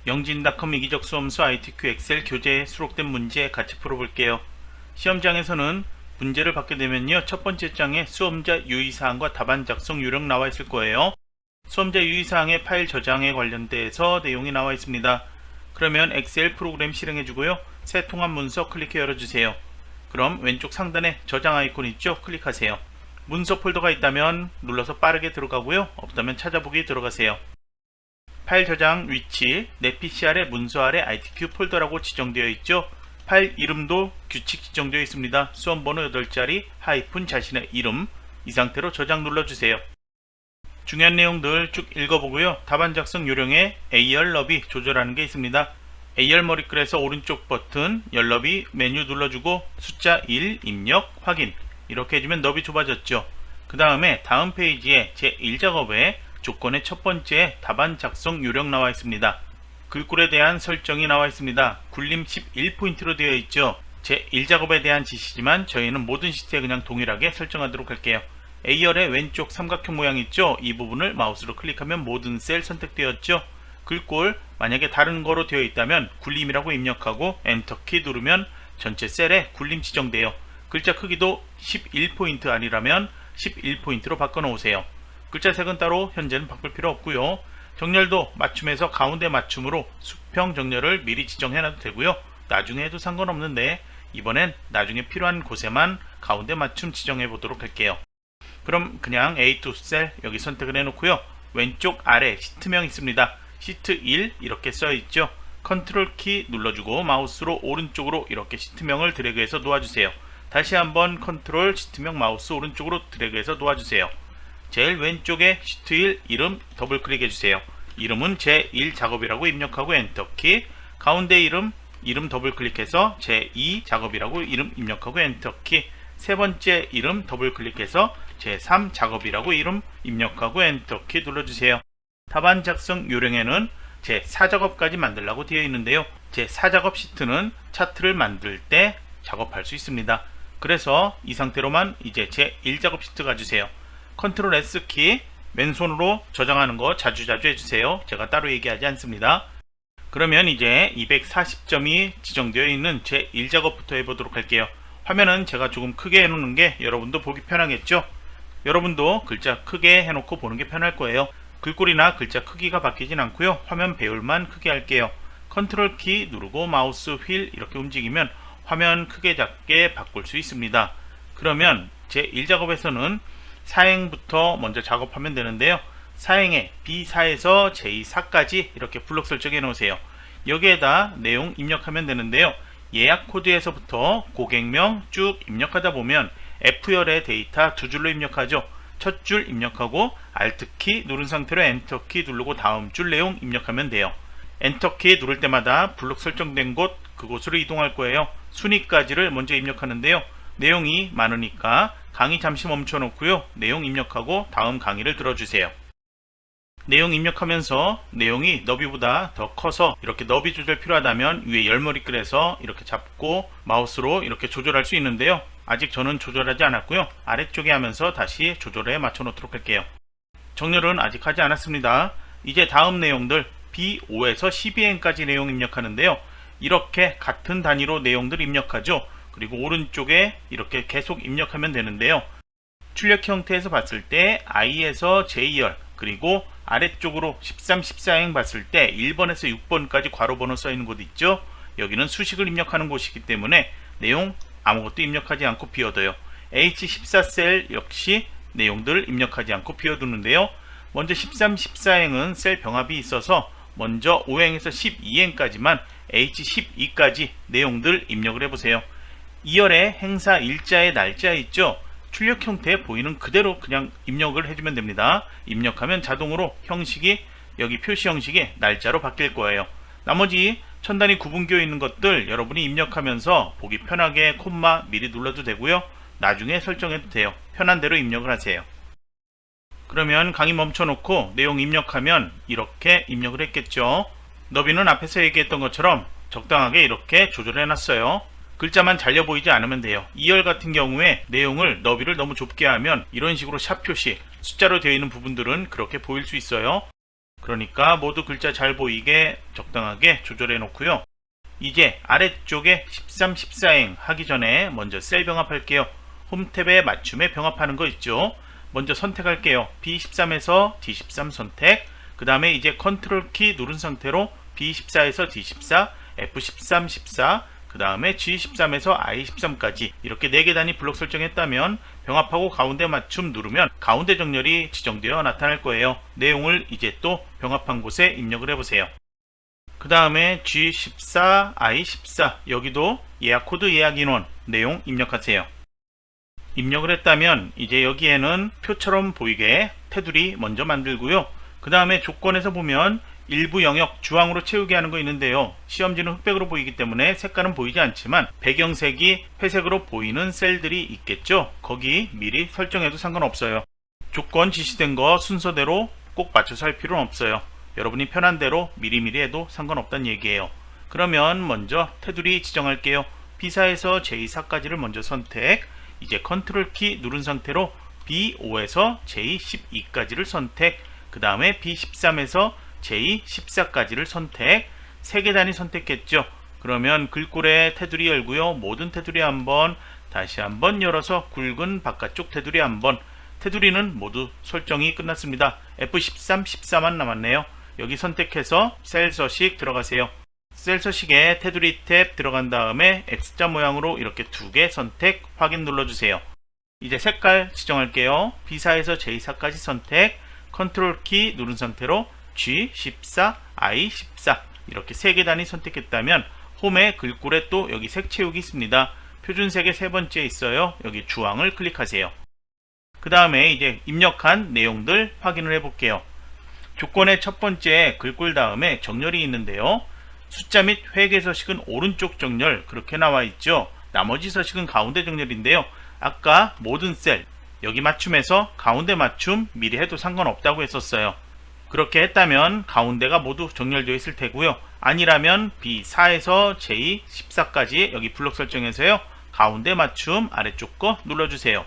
영진닷컴 이기적 수험수 ITQ 엑셀 교재에 수록된 문제 같이 풀어볼게요. 시험장에서는 문제를 받게 되면요, 첫 번째 장에 수험자 유의사항과 답안 작성 요령 나와 있을 거예요. 수험자 유의사항의 파일 저장에 관련돼서 내용이 나와 있습니다. 그러면 엑셀 프로그램 실행해 주고요, 새 통합 문서 클릭해 열어주세요. 그럼 왼쪽 상단에 저장 아이콘 있죠? 클릭하세요. 문서 폴더가 있다면 눌러서 빠르게 들어가고요, 없다면 찾아보기 들어가세요. 파일 저장 위치, 내 PC 아래 문서 아래 ITQ 폴더라고 지정되어 있죠. 파일 이름도 규칙 지정되어 있습니다. 수험번호 8자리 하이픈 자신의 이름, 이 상태로 저장 눌러주세요. 중요한 내용들 쭉 읽어보고요, 답안 작성 요령에 A열 너비 조절하는 게 있습니다. A열 머리글에서 오른쪽 버튼 열너비 메뉴 눌러주고 숫자 1 입력 확인, 이렇게 해주면 너비 좁아졌죠. 그 다음에 다음 페이지에 제1작업에 조건의 첫 번째 답안 작성 요령 나와 있습니다. 글꼴에 대한 설정이 나와 있습니다. 굴림 11포인트로 되어 있죠. 제1작업에 대한 지시지만 저희는 모든 시트에 그냥 동일하게 설정하도록 할게요. A열의 왼쪽 삼각형 모양 있죠? 이 부분을 마우스로 클릭하면 모든 셀 선택되었죠. 글꼴 만약에 다른 거로 되어 있다면 굴림이라고 입력하고 엔터키 누르면 전체 셀에 굴림 지정돼요. 글자 크기도 11포인트 아니라면 11포인트로 바꿔놓으세요. 글자 색은 따로 현재는 바꿀 필요 없고요. 정렬도 맞춤에서 가운데 맞춤으로 수평 정렬을 미리 지정해놔도 되고요. 나중에 해도 상관없는데 이번엔 나중에 필요한 곳에만 가운데 맞춤 지정해 보도록 할게요. 그럼 그냥 A2 셀 여기 선택을 해놓고요. 왼쪽 아래 시트명 있습니다. 시트 1 이렇게 써있죠. 컨트롤 키 눌러주고 마우스로 오른쪽으로 이렇게 시트명을 드래그해서 놓아주세요. 다시 한번 컨트롤 시트명 마우스 오른쪽으로 드래그해서 놓아주세요. 제일 왼쪽에 시트 1 이름 더블 클릭해주세요. 이름은 제1 작업이라고 입력하고 엔터키, 가운데 이름 더블 클릭해서 제2 작업이라고 이름 입력하고 엔터키, 세 번째 이름 더블 클릭해서 제3 작업이라고 이름 입력하고 엔터키 눌러주세요. 답안 작성 요령에는 제4작업까지 만들라고 되어 있는데요, 제4작업 시트는 차트를 만들 때 작업할 수 있습니다. 그래서 이 상태로만 이제 제1작업 시트 가주세요. 컨트롤 S키 맨손으로 저장하는 거 자주자주 해주세요. 제가 따로 얘기하지 않습니다. 그러면 이제 240점이 지정되어 있는 제1작업부터 해보도록 할게요. 화면은 제가 조금 크게 해놓는 게 여러분도 보기 편하겠죠? 여러분도 글자 크게 해놓고 보는 게 편할 거예요. 글꼴이나 글자 크기가 바뀌진 않고요. 화면 배열만 크게 할게요. 컨트롤 키 누르고 마우스 휠 이렇게 움직이면 화면 크게 작게 바꿀 수 있습니다. 그러면 제1작업에서는 사행부터 먼저 작업하면 되는데요, 사행에 B4에서 J4까지 이렇게 블록 설정해 놓으세요. 여기에다 내용 입력하면 되는데요, 예약 코드에서부터 고객명 쭉 입력하다 보면 F열의 데이터 두 줄로 입력하죠. 첫 줄 입력하고 Alt키 누른 상태로 엔터키 누르고 다음 줄 내용 입력하면 돼요. 엔터키 누를 때마다 블록 설정된 곳 그곳으로 이동할 거예요. 순위까지를 먼저 입력하는데요, 내용이 많으니까 강의 잠시 멈춰 놓고요, 내용 입력하고 다음 강의를 들어주세요. 내용 입력하면서 내용이 너비보다 더 커서 이렇게 너비 조절 필요하다면 위에 열머리글에서 이렇게 잡고 마우스로 이렇게 조절할 수 있는데요, 아직 저는 조절하지 않았고요, 아래쪽에 하면서 다시 조절해 맞춰 놓도록 할게요. 정렬은 아직 하지 않았습니다. 이제 다음 내용들 B5에서 12행까지 내용 입력하는데요, 이렇게 같은 단위로 내용들 입력하죠. 그리고 오른쪽에 이렇게 계속 입력하면 되는데요, 출력 형태에서 봤을 때 I에서 J열, 그리고 아래쪽으로 13, 14행 봤을 때 1번에서 6번까지 괄호 번호 써있는 곳 있죠. 여기는 수식을 입력하는 곳이기 때문에 내용 아무것도 입력하지 않고 비워둬요. H14셀 역시 내용들 입력하지 않고 비워두는데요, 먼저 13, 14행은 셀 병합이 있어서 먼저 5행에서 12행까지만 H12까지 내용들 입력을 해보세요. 2열에 행사 일자의 날짜 있죠. 출력 형태 보이는 그대로 그냥 입력을 해주면 됩니다. 입력하면 자동으로 형식이 여기 표시 형식이 날짜로 바뀔 거예요. 나머지 천단위 구분되어 있는 것들 여러분이 입력하면서 보기 편하게 콤마 미리 눌러도 되고요, 나중에 설정해도 돼요. 편한 대로 입력을 하세요. 그러면 강의 멈춰 놓고 내용 입력하면 이렇게 입력을 했겠죠. 너비는 앞에서 얘기했던 것처럼 적당하게 이렇게 조절해 놨어요. 글자만 잘려 보이지 않으면 돼요. 2열 같은 경우에 내용을 너비를 너무 좁게 하면 이런 식으로 샵 표시 숫자로 되어 있는 부분들은 그렇게 보일 수 있어요. 그러니까 모두 글자 잘 보이게 적당하게 조절해 놓고요. 이제 아래쪽에 13, 14행 하기 전에 먼저 셀 병합할게요. 홈탭에 맞춤에 병합하는 거 있죠. 먼저 선택할게요. B13에서 D13 선택. 그 다음에 이제 컨트롤 키 누른 상태로 B14에서 D14, F13, 14, 그 다음에 G13에서 I13까지 이렇게 4개 단위 블록 설정했다면 병합하고 가운데 맞춤 누르면 가운데 정렬이 지정되어 나타날 거예요. 내용을 이제 또 병합한 곳에 입력을 해보세요. 그 다음에 G14, I14 여기도 예약 코드 예약 인원 내용 입력하세요. 입력을 했다면 이제 여기에는 표처럼 보이게 테두리 먼저 만들고요. 그 다음에 조건에서 보면 일부 영역 주황으로 채우게 하는 거 있는데요. 시험지는 흑백으로 보이기 때문에 색깔은 보이지 않지만 배경색이 회색으로 보이는 셀들이 있겠죠. 거기 미리 설정해도 상관없어요. 조건 지시된 거 순서대로 꼭 맞춰서 할 필요는 없어요. 여러분이 편한 대로 미리미리 해도 상관없다는 얘기예요. 그러면 먼저 테두리 지정할게요. B4에서 J4까지를 먼저 선택. 이제 컨트롤 키 누른 상태로 B5에서 J12까지를 선택. 그 다음에 B13에서 J14까지를 선택. 3개 단위 선택했죠. 그러면 글꼴에 테두리 열고요. 모든 테두리 한번 다시 한번 열어서 굵은 바깥쪽 테두리 한번. 테두리는 모두 설정이 끝났습니다. F13, 14만 남았네요. 여기 선택해서 셀 서식 들어가세요. 셀 서식에 테두리 탭 들어간 다음에 X자 모양으로 이렇게 2개 선택 확인 눌러주세요. 이제 색깔 지정할게요. B4에서 J4까지 선택. 컨트롤 키 누른 상태로 G14, I14 이렇게 3개 단위 선택했다면 홈에 글꼴에 또 여기 색 채우기 있습니다. 표준색의 3번째 있어요. 여기 주황을 클릭하세요. 그 다음에 이제 입력한 내용들 확인을 해볼게요. 조건의 첫 번째 글꼴 다음에 정렬이 있는데요. 숫자 및 회계 서식은 오른쪽 정렬 그렇게 나와 있죠. 나머지 서식은 가운데 정렬인데요. 아까 모든 셀 여기 맞춤에서 가운데 맞춤 미리 해도 상관없다고 했었어요. 그렇게 했다면 가운데가 모두 정렬되어 있을 테고요. 아니라면 B4에서 J14까지 여기 블록 설정해서요. 가운데 맞춤 아래쪽 거 눌러주세요.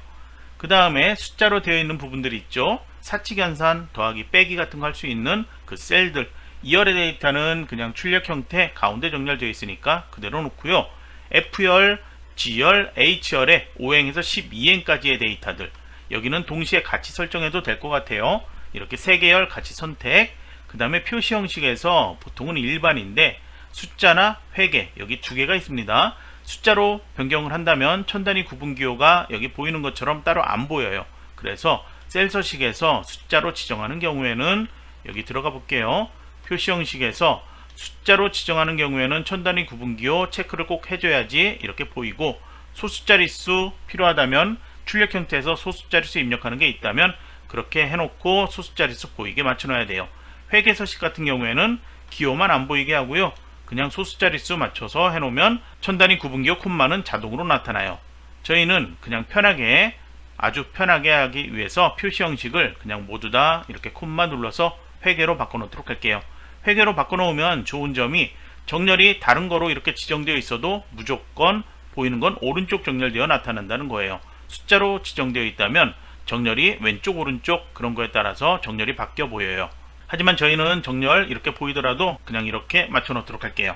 그 다음에 숫자로 되어 있는 부분들이 있죠. 사칙 연산, 더하기, 빼기 같은 거 할 수 있는 그 셀들 2열의 데이터는 그냥 출력 형태 가운데 정렬되어 있으니까 그대로 놓고요. F열, G열, H열에 5행에서 12행까지의 데이터들 여기는 동시에 같이 설정해도 될 것 같아요. 이렇게 3개열 같이 선택. 그 다음에 표시 형식에서 보통은 일반인데 숫자나 회계 여기 2개가 있습니다. 숫자로 변경을 한다면 천단위 구분기호가 여기 보이는 것처럼 따로 안 보여요. 그래서 셀 서식에서 숫자로 지정하는 경우에는 여기 들어가 볼게요. 표시 형식에서 숫자로 지정하는 경우에는 천단위 구분기호 체크를 꼭 해줘야지 이렇게 보이고, 소수자릿수 필요하다면 출력 형태에서 소수자릿수 입력하는 게 있다면 그렇게 해놓고 소수자릿수 보이게 맞춰놔야 돼요. 회계 서식 같은 경우에는 기호만 안 보이게 하고요. 그냥 소수자릿수 맞춰서 해놓으면 천단위 구분기호 콤마는 자동으로 나타나요. 저희는 그냥 편하게, 아주 편하게 하기 위해서 표시 형식을 그냥 모두 다 이렇게 콤마 눌러서 회계로 바꿔놓도록 할게요. 회계로 바꿔놓으면 좋은 점이 정렬이 다른 거로 이렇게 지정되어 있어도 무조건 보이는 건 오른쪽 정렬되어 나타난다는 거예요. 숫자로 지정되어 있다면 정렬이 왼쪽 오른쪽 그런 거에 따라서 정렬이 바뀌어 보여요. 하지만 저희는 정렬 이렇게 보이더라도 그냥 이렇게 맞춰 놓도록 할게요.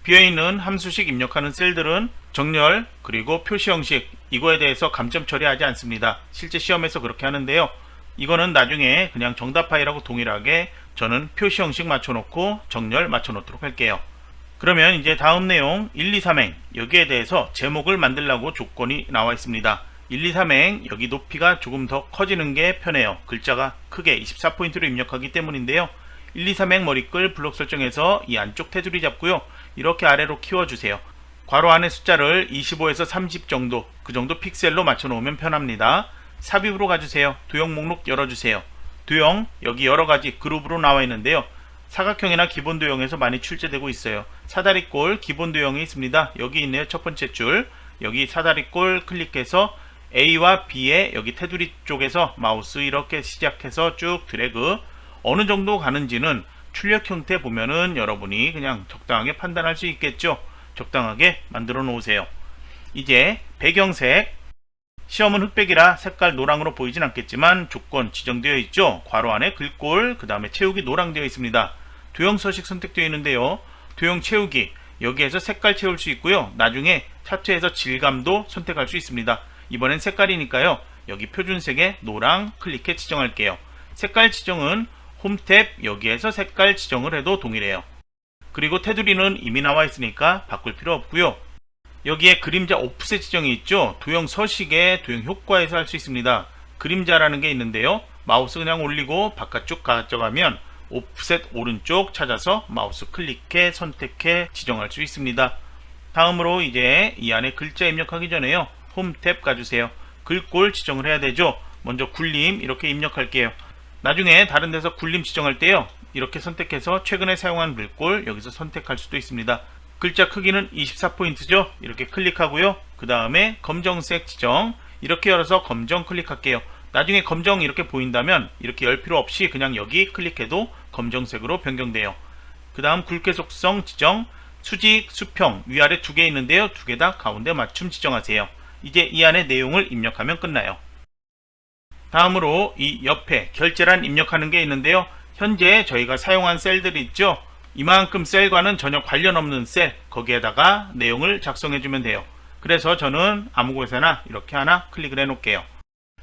비어있는 함수식 입력하는 셀들은 정렬 그리고 표시 형식 이거에 대해서 감점 처리하지 않습니다. 실제 시험에서 그렇게 하는데요. 이거는 나중에 그냥 정답 파일하고 동일하게 저는 표시 형식 맞춰 놓고 정렬 맞춰 놓도록 할게요. 그러면 이제 다음 내용 1, 2, 3행 여기에 대해서 제목을 만들라고 조건이 나와 있습니다. 1, 2, 3행 여기 높이가 조금 더 커지는 게 편해요. 글자가 크게 24포인트로 입력하기 때문인데요. 1, 2, 3행 머리글 블록 설정해서 이 안쪽 테두리 잡고요. 이렇게 아래로 키워주세요. 괄호 안에 숫자를 25에서 30 정도 그 정도 픽셀로 맞춰 놓으면 편합니다. 삽입으로 가주세요. 도형 목록 열어주세요. 도형 여기 여러가지 그룹으로 나와 있는데요. 사각형이나 기본 도형에서 많이 출제되고 있어요. 사다리꼴 기본 도형이 있습니다. 여기 있네요. 첫 번째 줄 여기 사다리꼴 클릭해서 A와 B의 여기 테두리 쪽에서 마우스 이렇게 시작해서 쭉 드래그 어느 정도 가는지는 출력 형태 보면은 여러분이 그냥 적당하게 판단할 수 있겠죠. 적당하게 만들어 놓으세요. 이제 배경색 시험은 흑백이라 색깔 노랑으로 보이진 않겠지만 조건 지정되어 있죠. 괄호 안에 글꼴, 그 다음에 채우기 노랑 되어 있습니다. 도형 서식 선택되어 있는데요. 도형 채우기, 여기에서 색깔 채울 수 있고요. 나중에 차트에서 질감도 선택할 수 있습니다. 이번엔 색깔이니까요. 여기 표준색의 노랑 클릭해 지정할게요. 색깔 지정은 홈 탭 여기에서 색깔 지정을 해도 동일해요. 그리고 테두리는 이미 나와 있으니까 바꿀 필요 없고요. 여기에 그림자 오프셋 지정이 있죠. 도형 서식의 도형 효과에서 할 수 있습니다. 그림자라는 게 있는데요. 마우스 그냥 올리고 바깥쪽 가져가면 오프셋 오른쪽 찾아서 마우스 클릭해 선택해 지정할 수 있습니다. 다음으로 이제 이 안에 글자 입력하기 전에요. 홈 탭 가주세요. 글꼴 지정을 해야 되죠. 먼저 굴림 이렇게 입력할게요. 나중에 다른 데서 굴림 지정할 때요. 이렇게 선택해서 최근에 사용한 글꼴 여기서 선택할 수도 있습니다. 글자 크기는 24포인트죠. 이렇게 클릭하고요. 그 다음에 검정색 지정 이렇게 열어서 검정 클릭할게요. 나중에 검정 이렇게 보인다면 이렇게 열 필요 없이 그냥 여기 클릭해도 검정색으로 변경돼요. 그 다음 굵게 속성 지정 수직, 수평 위아래 두 개 있는데요. 두 개 다 가운데 맞춤 지정하세요. 이제 이 안에 내용을 입력하면 끝나요. 다음으로 이 옆에 결제란 입력하는 게 있는데요. 현재 저희가 사용한 셀들이 있죠. 이만큼 셀과는 전혀 관련 없는 셀, 거기에다가 내용을 작성해 주면 돼요. 그래서 저는 아무 곳에나 이렇게 하나 클릭을 해 놓을게요.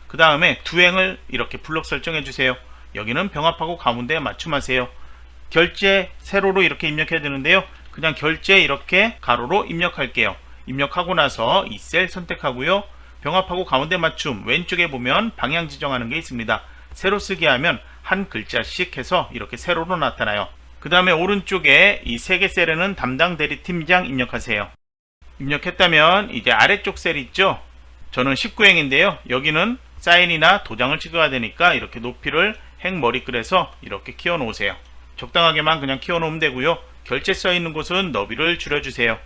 그 다음에 두행을 이렇게 블록 설정해 주세요. 여기는 병합하고 가운데 맞춤하세요. 결제 세로로 이렇게 입력해야 되는데요. 그냥 결제 이렇게 가로로 입력할게요. 입력하고 나서 이 셀 선택하고요. 병합하고 가운데 맞춤 왼쪽에 보면 방향 지정하는 게 있습니다. 세로 쓰기 하면 한 글자씩 해서 이렇게 세로로 나타나요. 그 다음에 오른쪽에 이 세 개 셀에는 담당 대리팀장 입력하세요. 입력했다면 이제 아래쪽 셀 있죠. 저는 19행인데요. 여기는 사인이나 도장을 찍어야 되니까 이렇게 높이를 행머리글에서 이렇게 키워 놓으세요. 적당하게만 그냥 키워 놓으면 되고요. 결제 써 있는 곳은 너비를 줄여주세요.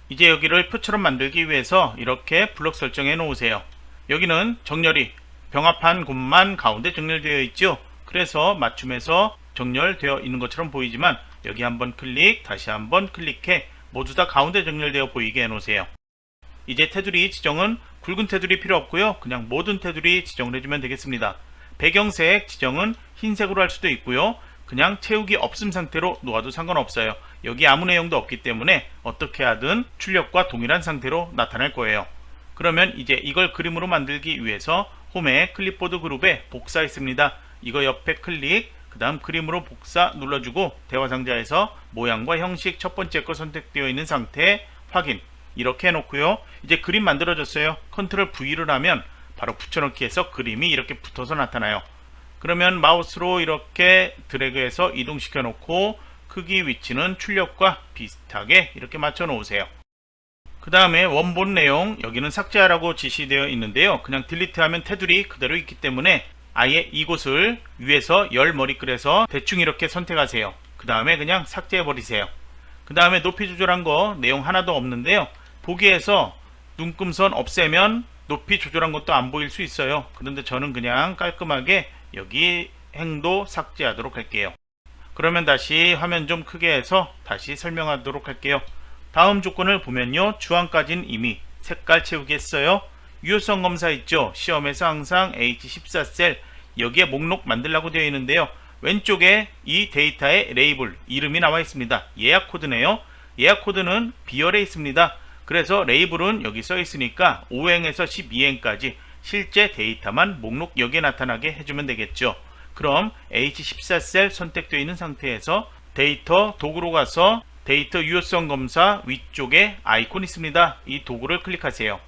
이제 여기를 표처럼 만들기 위해서 이렇게 블록 설정해 놓으세요. 여기는 정렬이 병합한 곳만 가운데 정렬되어 있죠. 그래서 맞춤해서 정렬되어 있는 것처럼 보이지만 여기 한번 클릭, 다시 한번 클릭해 모두 다 가운데 정렬되어 보이게 해 놓으세요. 이제 테두리 지정은 굵은 테두리 필요 없고요. 그냥 모든 테두리 지정을 해주면 되겠습니다. 배경색 지정은 흰색으로 할 수도 있고요. 그냥 채우기 없음 상태로 놓아도 상관없어요. 여기 아무 내용도 없기 때문에 어떻게 하든 출력과 동일한 상태로 나타날 거예요. 그러면 이제 이걸 그림으로 만들기 위해서 홈에 클립보드 그룹에 복사 있습니다. 이거 옆에 클릭, 그 다음 그림으로 복사 눌러주고 대화 상자에서 모양과 형식 첫 번째 거 선택되어 있는 상태 확인 이렇게 해놓고요. 이제 그림 만들어졌어요. 컨트롤 V를 하면 바로 붙여넣기 해서 그림이 이렇게 붙어서 나타나요. 그러면 마우스로 이렇게 드래그해서 이동시켜 놓고 크기 위치는 출력과 비슷하게 이렇게 맞춰 놓으세요. 그 다음에 원본 내용 여기는 삭제하라고 지시되어 있는데요. 그냥 딜리트하면 테두리 그대로 있기 때문에 아예 이곳을 위에서 열 머리글에서 대충 이렇게 선택하세요. 그 다음에 그냥 삭제해 버리세요. 그 다음에 높이 조절한 거 내용 하나도 없는데요. 보기에서 눈금선 없애면 높이 조절한 것도 안 보일 수 있어요. 그런데 저는 그냥 깔끔하게 여기 행도 삭제하도록 할게요. 그러면 다시 화면 좀 크게 해서 다시 설명하도록 할게요. 다음 조건을 보면요. 주황까지는 이미 색깔 채우기 했어요. 유효성 검사 있죠. 시험에서 항상 H14셀 여기에 목록 만들라고 되어 있는데요. 왼쪽에 이 데이터의 레이블 이름이 나와 있습니다. 예약 코드네요. 예약 코드는 B열에 있습니다. 그래서 레이블은 여기 써 있으니까 5행에서 12행까지 실제 데이터만 목록 여기에 나타나게 해주면 되겠죠. 그럼 H14셀 선택되어 있는 상태에서 데이터 도구로 가서 데이터 유효성 검사 위쪽에 아이콘 있습니다. 이 도구를 클릭하세요.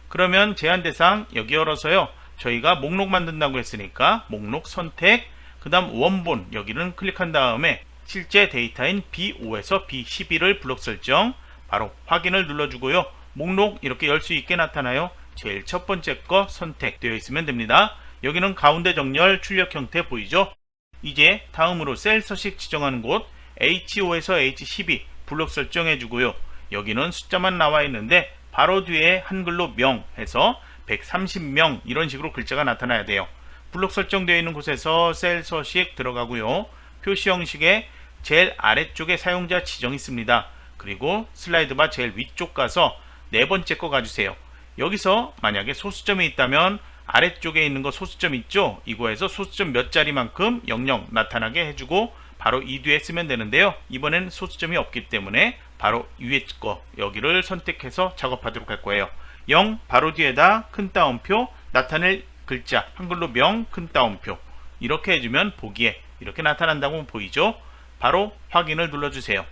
그러면 제한 대상 여기 열어서요. 저희가 목록 만든다고 했으니까 목록 선택, 그 다음 원본 여기는 클릭한 다음에 실제 데이터인 B5에서 B12를 블록 설정, 바로 확인을 눌러주고요. 목록 이렇게 열 수 있게 나타나요. 제일 첫 번째 거 선택되어 있으면 됩니다. 여기는 가운데 정렬 출력 형태 보이죠? 이제 다음으로 셀 서식 지정하는 곳 H5에서 H12 블록 설정해 주고요. 여기는 숫자만 나와 있는데 바로 뒤에 한글로 명 해서 130명 이런 식으로 글자가 나타나야 돼요. 블록 설정되어 있는 곳에서 셀 서식 들어가고요. 표시 형식에 제일 아래쪽에 사용자 지정 있습니다. 그리고 슬라이드 바 제일 위쪽 가서 네 번째 거 가주세요. 여기서 만약에 소수점이 있다면 아래쪽에 있는 거 소수점 있죠? 이거에서 소수점 몇 자리만큼 00 나타나게 해주고 바로 이 뒤에 쓰면 되는데요. 이번엔 소수점이 없기 때문에 바로 위에 거 여기를 선택해서 작업하도록 할 거예요. 0 바로 뒤에다 큰 따옴표 나타낼 글자 한글로 명 큰 따옴표 이렇게 해주면 보기에 이렇게 나타난다고 보이죠? 바로 확인을 눌러주세요.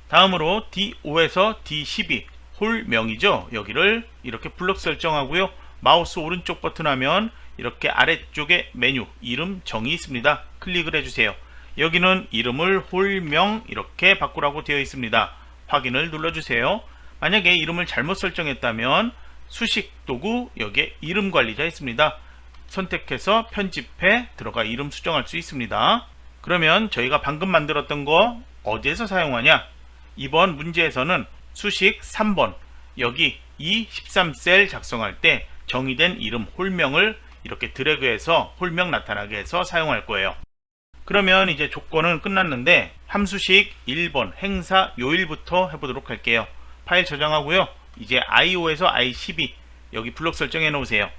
다음으로 D5에서 D12 홀명이죠. 여기를 이렇게 블럭 설정하고요. 마우스 오른쪽 버튼 하면 이렇게 아래쪽에 메뉴 이름 정의 있습니다. 클릭을 해주세요. 여기는 이름을 홀명 이렇게 바꾸라고 되어 있습니다. 확인을 눌러주세요. 만약에 이름을 잘못 설정했다면 수식 도구 여기에 이름 관리자 있습니다. 선택해서 편집해 들어가 이름 수정할 수 있습니다. 그러면 저희가 방금 만들었던 거 어디에서 사용하냐? 이번 문제에서는 수식 3번 여기 E13셀 작성할 때 정의된 이름 홀명을 이렇게 드래그해서 홀명 나타나게 해서 사용할 거예요. 그러면 이제 조건은 끝났는데 함수식 1번 행사 요일부터 해보도록 할게요. 파일 저장하고요. 이제 i5에서 i12 여기 블록 설정해 놓으세요.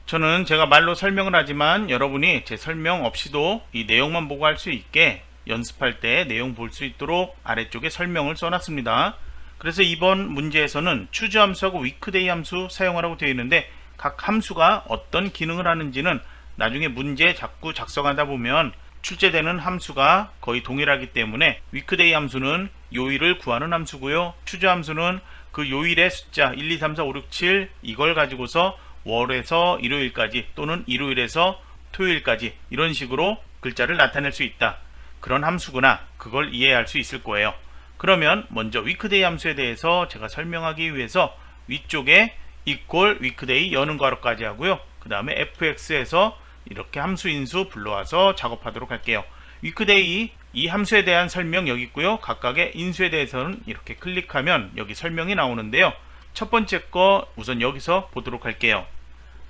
저는 제가 말로 설명을 하지만 여러분이 제 설명 없이도 이 내용만 보고 할 수 있게 연습할 때 내용 볼 수 있도록 아래쪽에 설명을 써놨습니다. 그래서 이번 문제에서는 추주 함수하고 위크데이 함수 사용하라고 되어 있는데 각 함수가 어떤 기능을 하는지는 나중에 문제 자꾸 작성하다 보면 출제되는 함수가 거의 동일하기 때문에 위크데이 함수는 요일을 구하는 함수고요. 추주 함수는 그 요일의 숫자 1, 2, 3, 4, 5, 6, 7 이걸 가지고서 월에서 일요일까지 또는 일요일에서 토요일까지 이런 식으로 글자를 나타낼 수 있다. 그런 함수구나. 그걸 이해할 수 있을 거예요. 그러면 먼저 위크데이 함수에 대해서 제가 설명하기 위해서 위쪽에 equal weekday 여는 괄호까지 하고요. 그 다음에 fx에서 이렇게 함수 인수 불러와서 작업하도록 할게요. weekday 이 함수에 대한 설명 여기 있고요. 각각의 인수에 대해서는 이렇게 클릭하면 여기 설명이 나오는데요. 첫 번째 거 우선 여기서 보도록 할게요.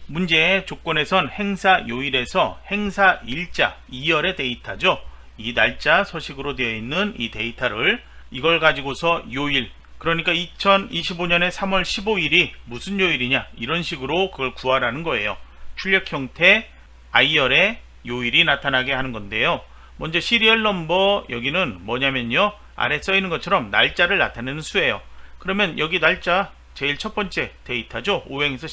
문제의 조건에선 행사 요일에서 행사 일자 2열의 데이터죠. 이 날짜 서식으로 되어 있는 이 데이터를 이걸 가지고서 요일 그러니까 2025년의 3월 15일이 무슨 요일이냐 이런 식으로 그걸 구하라는 거예요. 출력 형태 i열의 요일이 나타나게 하는 건데요. 먼저 시리얼 넘버 여기는 뭐냐면요. 아래 써 있는 것처럼 날짜를 나타내는 수예요. 그러면 여기 날짜 제일 첫 번째 데이터죠. 5행에서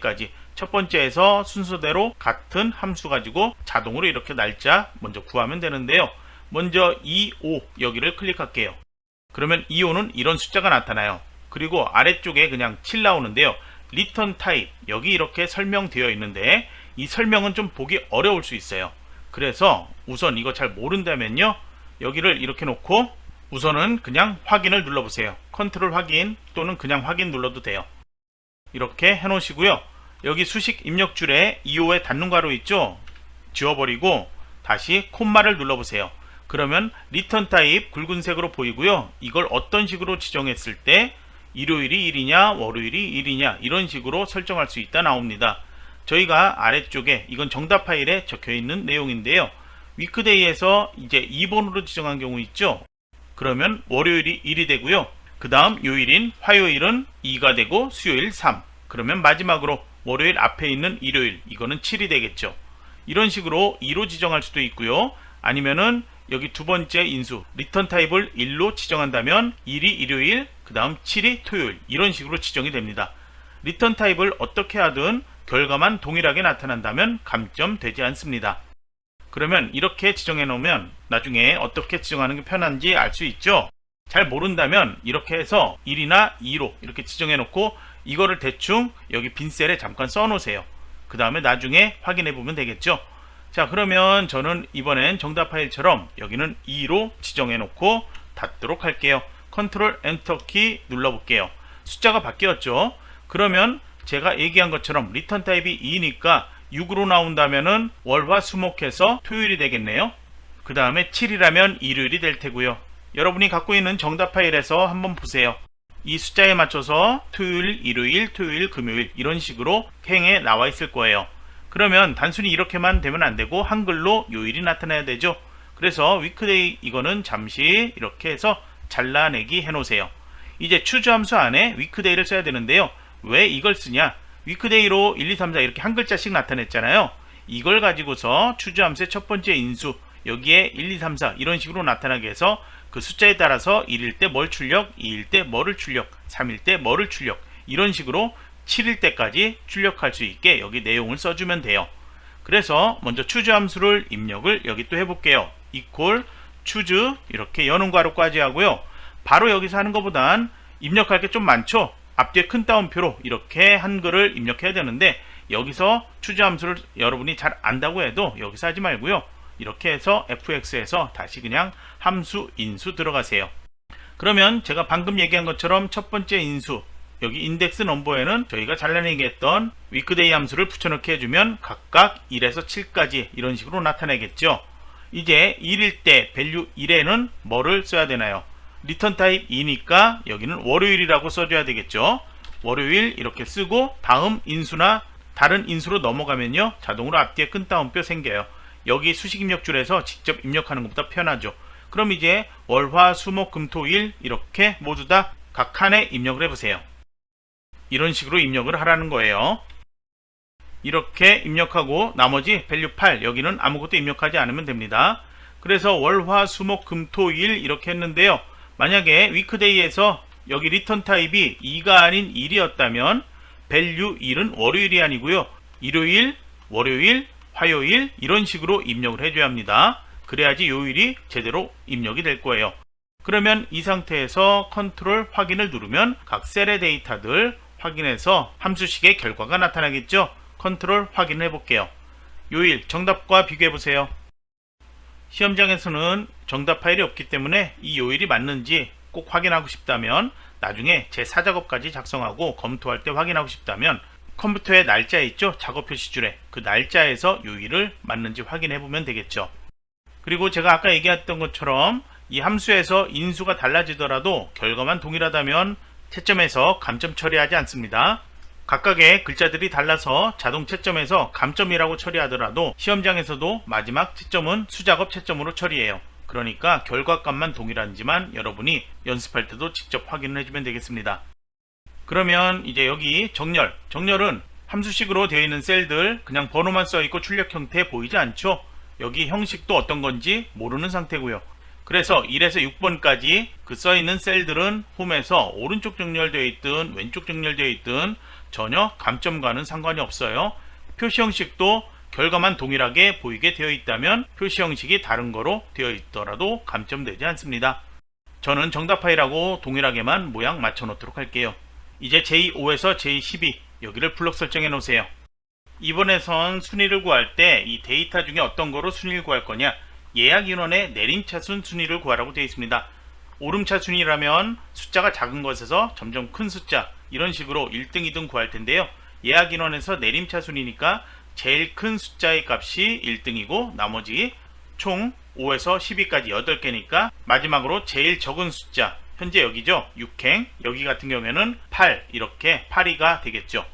12행까지 첫 번째에서 순서대로 같은 함수 가지고 자동으로 이렇게 날짜 먼저 구하면 되는데요. 먼저 25 여기를 클릭할게요. 그러면 25는 이런 숫자가 나타나요. 그리고 아래쪽에 그냥 7 나오는데요. 리턴 타입 여기 이렇게 설명되어 있는데 이 설명은 좀 보기 어려울 수 있어요. 그래서 우선 이거 잘 모른다면요. 여기를 이렇게 놓고 우선은 그냥 확인을 눌러보세요. 컨트롤 확인 또는 그냥 확인 눌러도 돼요. 이렇게 해놓으시고요. 여기 수식 입력줄에 25에 닫는 괄호 있죠? 지워버리고 다시 콤마를 눌러보세요. 그러면 리턴 타입 굵은색으로 보이고요. 이걸 어떤 식으로 지정했을 때 일요일이 1이냐 월요일이 1이냐 이런 식으로 설정할 수 있다 나옵니다. 저희가 아래쪽에 이건 정답 파일에 적혀있는 내용인데요. 위크데이에서 이제 2번으로 지정한 경우 있죠. 그러면 월요일이 1이 되고요. 그 다음 요일인 화요일은 2가 되고 수요일 3 그러면 마지막으로 월요일 앞에 있는 일요일 이거는 7이 되겠죠. 이런 식으로 2로 지정할 수도 있고요. 아니면은 여기 두 번째 인수 리턴 타입을 1로 지정한다면 1이 일요일 그 다음 7이 토요일 이런 식으로 지정이 됩니다. 리턴 타입을 어떻게 하든 결과만 동일하게 나타난다면 감점되지 않습니다. 그러면 이렇게 지정해 놓으면 나중에 어떻게 지정하는 게 편한지 알 수 있죠. 잘 모른다면 이렇게 해서 1이나 2로 이렇게 지정해 놓고 이거를 대충 여기 빈 셀에 잠깐 써 놓으세요. 그 다음에 나중에 확인해 보면 되겠죠. 자 그러면 저는 이번엔 정답 파일처럼 여기는 2로 지정해 놓고 닫도록 할게요. 컨트롤 엔터 키 눌러 볼게요. 숫자가 바뀌었죠. 그러면 제가 얘기한 것처럼 리턴 타입이 2니까 6으로 나온다면은 월화 수목해서 토요일이 되겠네요. 그 다음에 7이라면 일요일이 될 테고요. 여러분이 갖고 있는 정답 파일에서 한번 보세요. 이 숫자에 맞춰서 토요일, 일요일, 토요일, 금요일 이런 식으로 행에 나와 있을 거예요. 그러면 단순히 이렇게만 되면 안 되고 한글로 요일이 나타나야 되죠. 그래서 위크데이 이거는 잠시 이렇게 해서 잘라내기 해 놓으세요. 이제 추주 함수 안에 위크데이를 써야 되는데요. 왜 이걸 쓰냐? 위크데이로 1, 2, 3, 4 이렇게 한 글자씩 나타냈잖아요. 이걸 가지고서 추주함수의 첫 번째 인수, 여기에 1, 2, 3, 4 이런 식으로 나타나게 해서 그 숫자에 따라서 1일 때 뭘 출력, 2일 때 뭐를 출력, 3일 때 뭐를 출력, 이런 식으로 7일 때까지 출력할 수 있게 여기 내용을 써주면 돼요. 그래서 먼저 추주함수를 입력을 여기 또 해볼게요. equal choose 이렇게 여는 괄호까지 하고요. 바로 여기서 하는 것보단 입력할 게 좀 많죠. 앞뒤에 큰 따옴표로 이렇게 한글을 입력해야 되는데 여기서 추주함수를 여러분이 잘 안다고 해도 여기서 하지 말고요. 이렇게 해서 fx에서 다시 그냥 함수 인수 들어가세요. 그러면 제가 방금 얘기한 것처럼 첫 번째 인수, 여기 인덱스 넘버에는 저희가 잘라내기 했던 위크데이 함수를 붙여넣기 해주면 각각 1에서 7까지 이런 식으로 나타내겠죠. 이제 1일 때 value 1에는 뭐를 써야 되나요? 리턴 타입 2니까 여기는 월요일이라고 써줘야 되겠죠. 월요일 이렇게 쓰고 다음 인수나 다른 인수로 넘어가면요 자동으로 앞뒤에 끈 따옴표 생겨요. 여기 수식 입력줄에서 직접 입력하는 것보다 편하죠. 그럼 이제 월, 화, 수, 목, 금, 토, 일 이렇게 모두 다 각 칸에 입력을 해보세요. 이런 식으로 입력을 하라는 거예요. 이렇게 입력하고 나머지 value 8 여기는 아무것도 입력하지 않으면 됩니다. 그래서 월, 화, 수, 목, 금, 토, 일 이렇게 했는데요. 만약에 위크데이에서 여기 리턴 타입이 2가 아닌 1이었다면 value 1은 월요일이 아니고요. 일요일, 월요일, 화요일 이런 식으로 입력을 해줘야 합니다. 그래야지 요일이 제대로 입력이 될 거예요. 그러면 이 상태에서 컨트롤 확인을 누르면 각 셀의 데이터들 확인해서 함수식의 결과가 나타나겠죠. 컨트롤 확인해 볼게요. 요일 정답과 비교해 보세요. 시험장에서는 정답 파일이 없기 때문에 이 요일이 맞는지 꼭 확인하고 싶다면 나중에 제 4작업까지 작성하고 검토할 때 확인하고 싶다면 컴퓨터에 날짜 있죠? 작업 표시줄에 그 날짜에서 요일을 맞는지 확인해 보면 되겠죠. 그리고 제가 아까 얘기했던 것처럼 이 함수에서 인수가 달라지더라도 결과만 동일하다면 채점에서 감점 처리하지 않습니다. 각각의 글자들이 달라서 자동 채점에서 감점이라고 처리하더라도 시험장에서도 마지막 채점은 수작업 채점으로 처리해요. 그러니까 결과값만 동일한지만 여러분이 연습할 때도 직접 확인을 해주면 되겠습니다. 그러면 이제 여기 정렬은 함수식으로 되어 있는 셀들 그냥 번호만 써 있고 출력 형태 보이지 않죠? 여기 형식도 어떤 건지 모르는 상태고요. 그래서 1에서 6번까지 그 써 있는 셀들은 홈에서 오른쪽 정렬되어 있든 왼쪽 정렬되어 있든 전혀 감점과는 상관이 없어요. 표시 형식도 결과만 동일하게 보이게 되어 있다면 표시 형식이 다른 거로 되어 있더라도 감점되지 않습니다. 저는 정답 파일하고 동일하게만 모양 맞춰 놓도록 할게요. 이제 J5에서 J12 여기를 블록 설정해 놓으세요. 이번에선 순위를 구할 때 이 데이터 중에 어떤 거로 순위를 구할 거냐, 예약 인원의 내림차순 순위를 구하라고 되어 있습니다. 오름차 순위라면 숫자가 작은 것에서 점점 큰 숫자 이런 식으로 1등, 2등 구할 텐데요. 예약 인원에서 내림차 순위니까 제일 큰 숫자의 값이 1등이고 나머지 총 5에서 12까지 8개니까 마지막으로 제일 적은 숫자, 현재 여기죠. 6행, 여기 같은 경우에는 8, 이렇게 8위가 되겠죠.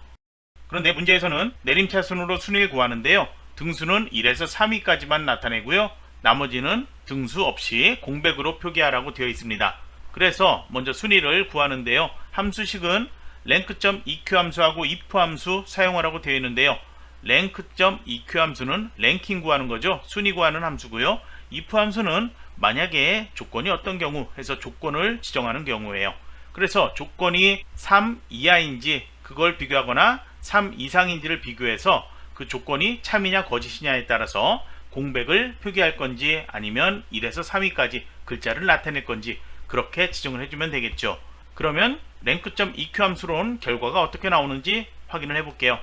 그런데 문제에서는 내림차순으로 순위를 구하는데요. 등수는 1에서 3위까지만 나타내고요. 나머지는 등수 없이 공백으로 표기하라고 되어 있습니다. 그래서 먼저 순위를 구하는데요. 함수식은 rank.eq 함수하고 if 함수 사용하라고 되어 있는데요. rank.eq 함수는 랭킹 구하는 거죠. 순위 구하는 함수고요. if 함수는 만약에 조건이 어떤 경우 해서 조건을 지정하는 경우예요. 그래서 조건이 3 이하인지 그걸 비교하거나 3 이상인지를 비교해서 그 조건이 참이냐 거짓이냐에 따라서 공백을 표기할 건지 아니면 1에서 3위까지 글자를 나타낼 건지 그렇게 지정을 해주면 되겠죠. 그러면 rank.eq 함수로는 결과가 어떻게 나오는지 확인을 해볼게요.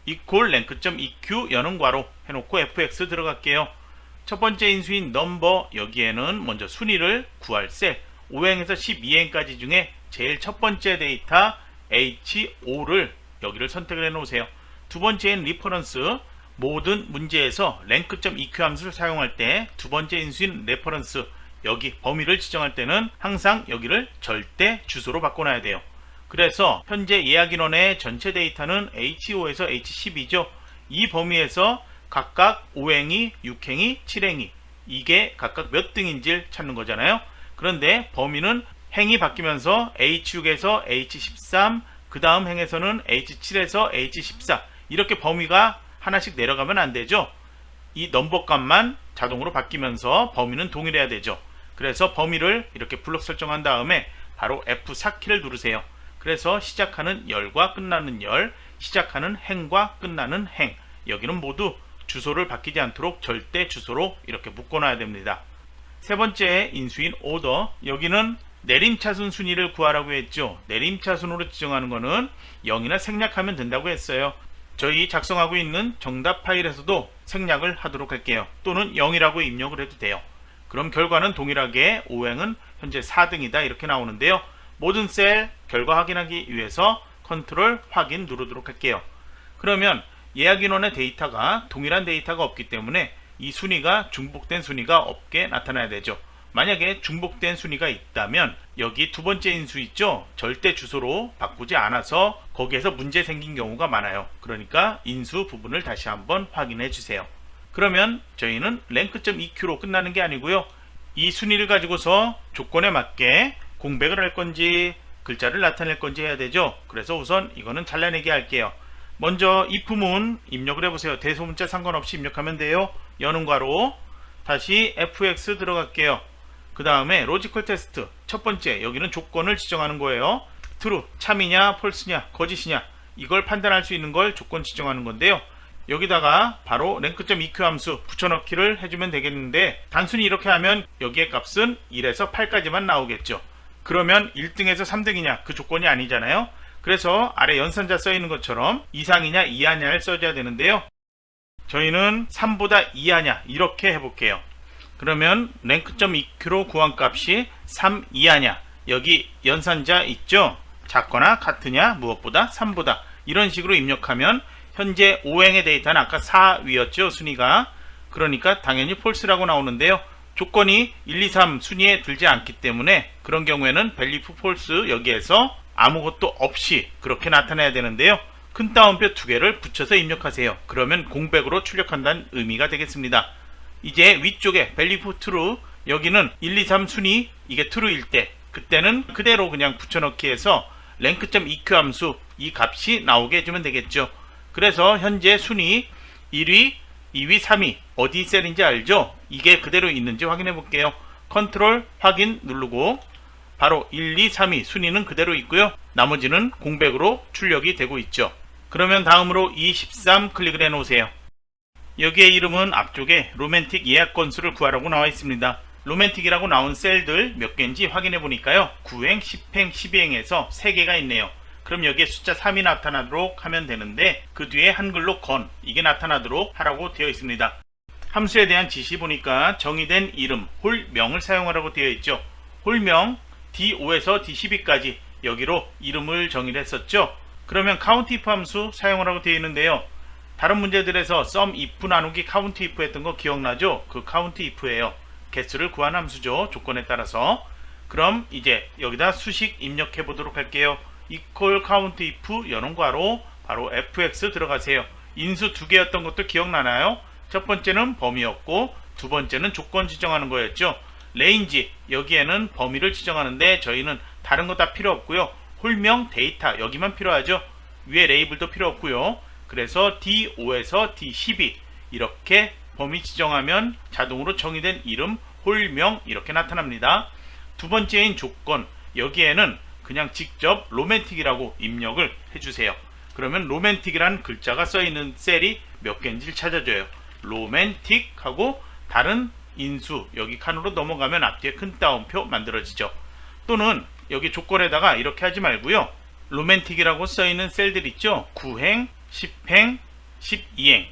equal rank.eq 여는 괄호 해놓고 fx 들어갈게요. 첫 번째 인수인 넘버 여기에는 먼저 순위를 구할 셀 5행에서 12행까지 중에 제일 첫 번째 데이터 H5를 여기를 선택을 해 놓으세요. 두 번째는 리퍼런스, 모든 문제에서 rank.eq 함수를 사용할 때 두 번째 인수인 레퍼런스 여기 범위를 지정할 때는 항상 여기를 절대 주소로 바꿔놔야 돼요. 그래서 현재 예약 인원의 전체 데이터는 H5에서 H12죠. 이 범위에서 각각 5행이, 6행이, 7행이 이게 각각 몇 등인지를 찾는 거잖아요. 그런데 범위는 행이 바뀌면서 H6에서 H13, 그 다음 행에서는 H7에서 H14 이렇게 범위가 하나씩 내려가면 안 되죠. 이 넘버 값만 자동으로 바뀌면서 범위는 동일해야 되죠. 그래서 범위를 이렇게 블록 설정한 다음에 바로 F4키를 누르세요. 그래서 시작하는 열과 끝나는 열, 시작하는 행과 끝나는 행, 여기는 모두 주소를 바뀌지 않도록 절대 주소로 이렇게 묶어놔야 됩니다. 세 번째 인수인 오더, 여기는 내림차순 순위를 구하라고 했죠. 내림차순으로 지정하는 거는 0이나 생략하면 된다고 했어요. 저희 작성하고 있는 정답 파일에서도 생략을 하도록 할게요. 또는 0이라고 입력을 해도 돼요. 그럼 결과는 동일하게 오행은 현재 4등이다 이렇게 나오는데요. 모든 셀 결과 확인하기 위해서 컨트롤 확인 누르도록 할게요. 그러면 예약인원의 데이터가 동일한 데이터가 없기 때문에 이 순위가 중복된 순위가 없게 나타나야 되죠. 만약에 중복된 순위가 있다면 여기 두 번째 인수 있죠? 절대 주소로 바꾸지 않아서 거기에서 문제 생긴 경우가 많아요. 그러니까 인수 부분을 다시 한번 확인해 주세요. 그러면 저희는 rank.eq로 끝나는 게 아니고요. 이 순위를 가지고서 조건에 맞게 공백을 할 건지 글자를 나타낼 건지 해야 되죠. 그래서 우선 이거는 잘라내기 할게요. 먼저 if문 입력을 해보세요. 대소문자 상관없이 입력하면 돼요. 여는 괄호 다시 fx 들어갈게요. 그 다음에 로지컬 테스트 첫 번째 여기는 조건을 지정하는 거예요. true 참이냐 false냐 거짓이냐 이걸 판단할 수 있는 걸 조건 지정하는 건데요. 여기다가 바로 rank.eq 함수 붙여넣기를 해주면 되겠는데 단순히 이렇게 하면 여기의 값은 1에서 8까지만 나오겠죠. 그러면 1등에서 3등이냐 그 조건이 아니잖아요. 그래서 아래 연산자 써있는 것처럼 이상이냐 이하냐를 써줘야 되는데요. 저희는 3보다 이하냐 이렇게 해볼게요. 그러면 rank.eq로 구한 값이 3 이하냐 여기 연산자 있죠. 작거나 같으냐 무엇보다 3보다 이런 식으로 입력하면 현재 오행의 데이터는 아까 4위였죠 순위가. 그러니까 당연히 false라고 나오는데요. 조건이 1, 2, 3 순위에 들지 않기 때문에 그런 경우에는 value false 여기에서 아무것도 없이 그렇게 나타내야 되는데요. 큰 따옴표 두 개를 붙여서 입력하세요. 그러면 공백으로 출력한다는 의미가 되겠습니다. 이제 위쪽에 value true 여기는 1, 2, 3 순위 이게 true일 때 그때는 그대로 그냥 붙여넣기 해서 rank.eq 함수 이 값이 나오게 해주면 되겠죠. 그래서 현재 순위 1위, 2위, 3위 어디 셀인지 알죠? 이게 그대로 있는지 확인해 볼게요. 컨트롤 확인 누르고 바로 1, 2, 3위 순위는 그대로 있고요. 나머지는 공백으로 출력이 되고 있죠. 그러면 다음으로 13 클릭을 해 놓으세요. 여기에 이름은 앞쪽에 로맨틱 예약 건수를 구하라고 나와 있습니다. 로맨틱이라고 나온 셀들 몇 개인지 확인해 보니까요. 9행, 10행, 12행에서 3개가 있네요. 그럼 여기에 숫자 3이 나타나도록 하면 되는데 그 뒤에 한글로 건 이게 나타나도록 하라고 되어 있습니다. 함수에 대한 지시 보니까 정의된 이름, 홀명을 사용하라고 되어 있죠. 홀명 D5에서 D12까지 여기로 이름을 정의를 했었죠. 그러면 countIf 함수 사용하라고 되어 있는데요. 다른 문제들에서 sumIf 나누기 countIf 했던 거 기억나죠? 그 countIf예요. 개수를 구한 함수죠. 조건에 따라서. 그럼 이제 여기다 수식 입력해 보도록 할게요. equal countIf 여는 괄호 바로 fx 들어가세요. 인수 두 개였던 것도 기억나나요? 첫 번째는 범위였고 두 번째는 조건 지정하는 거였죠. range 여기에는 범위를 지정하는데 저희는 다른 거 다 필요 없고요. 홀명 데이터 여기만 필요하죠. 위에 레이블도 필요 없고요. 그래서 D5에서 D12 이렇게 범위 지정하면 자동으로 정의된 이름 홀명 이렇게 나타납니다. 두 번째인 조건 여기에는 그냥 직접 로맨틱이라고 입력을 해주세요. 그러면 로맨틱이라는 글자가 써있는 셀이 몇 개인지를 찾아줘요. 로맨틱 하고 다른 인수 여기 칸으로 넘어가면 앞뒤에 큰 따옴표 만들어지죠. 또는 여기 조건에다가 이렇게 하지 말고요. 로맨틱이라고 써있는 셀들 있죠. 9행, 10행, 12행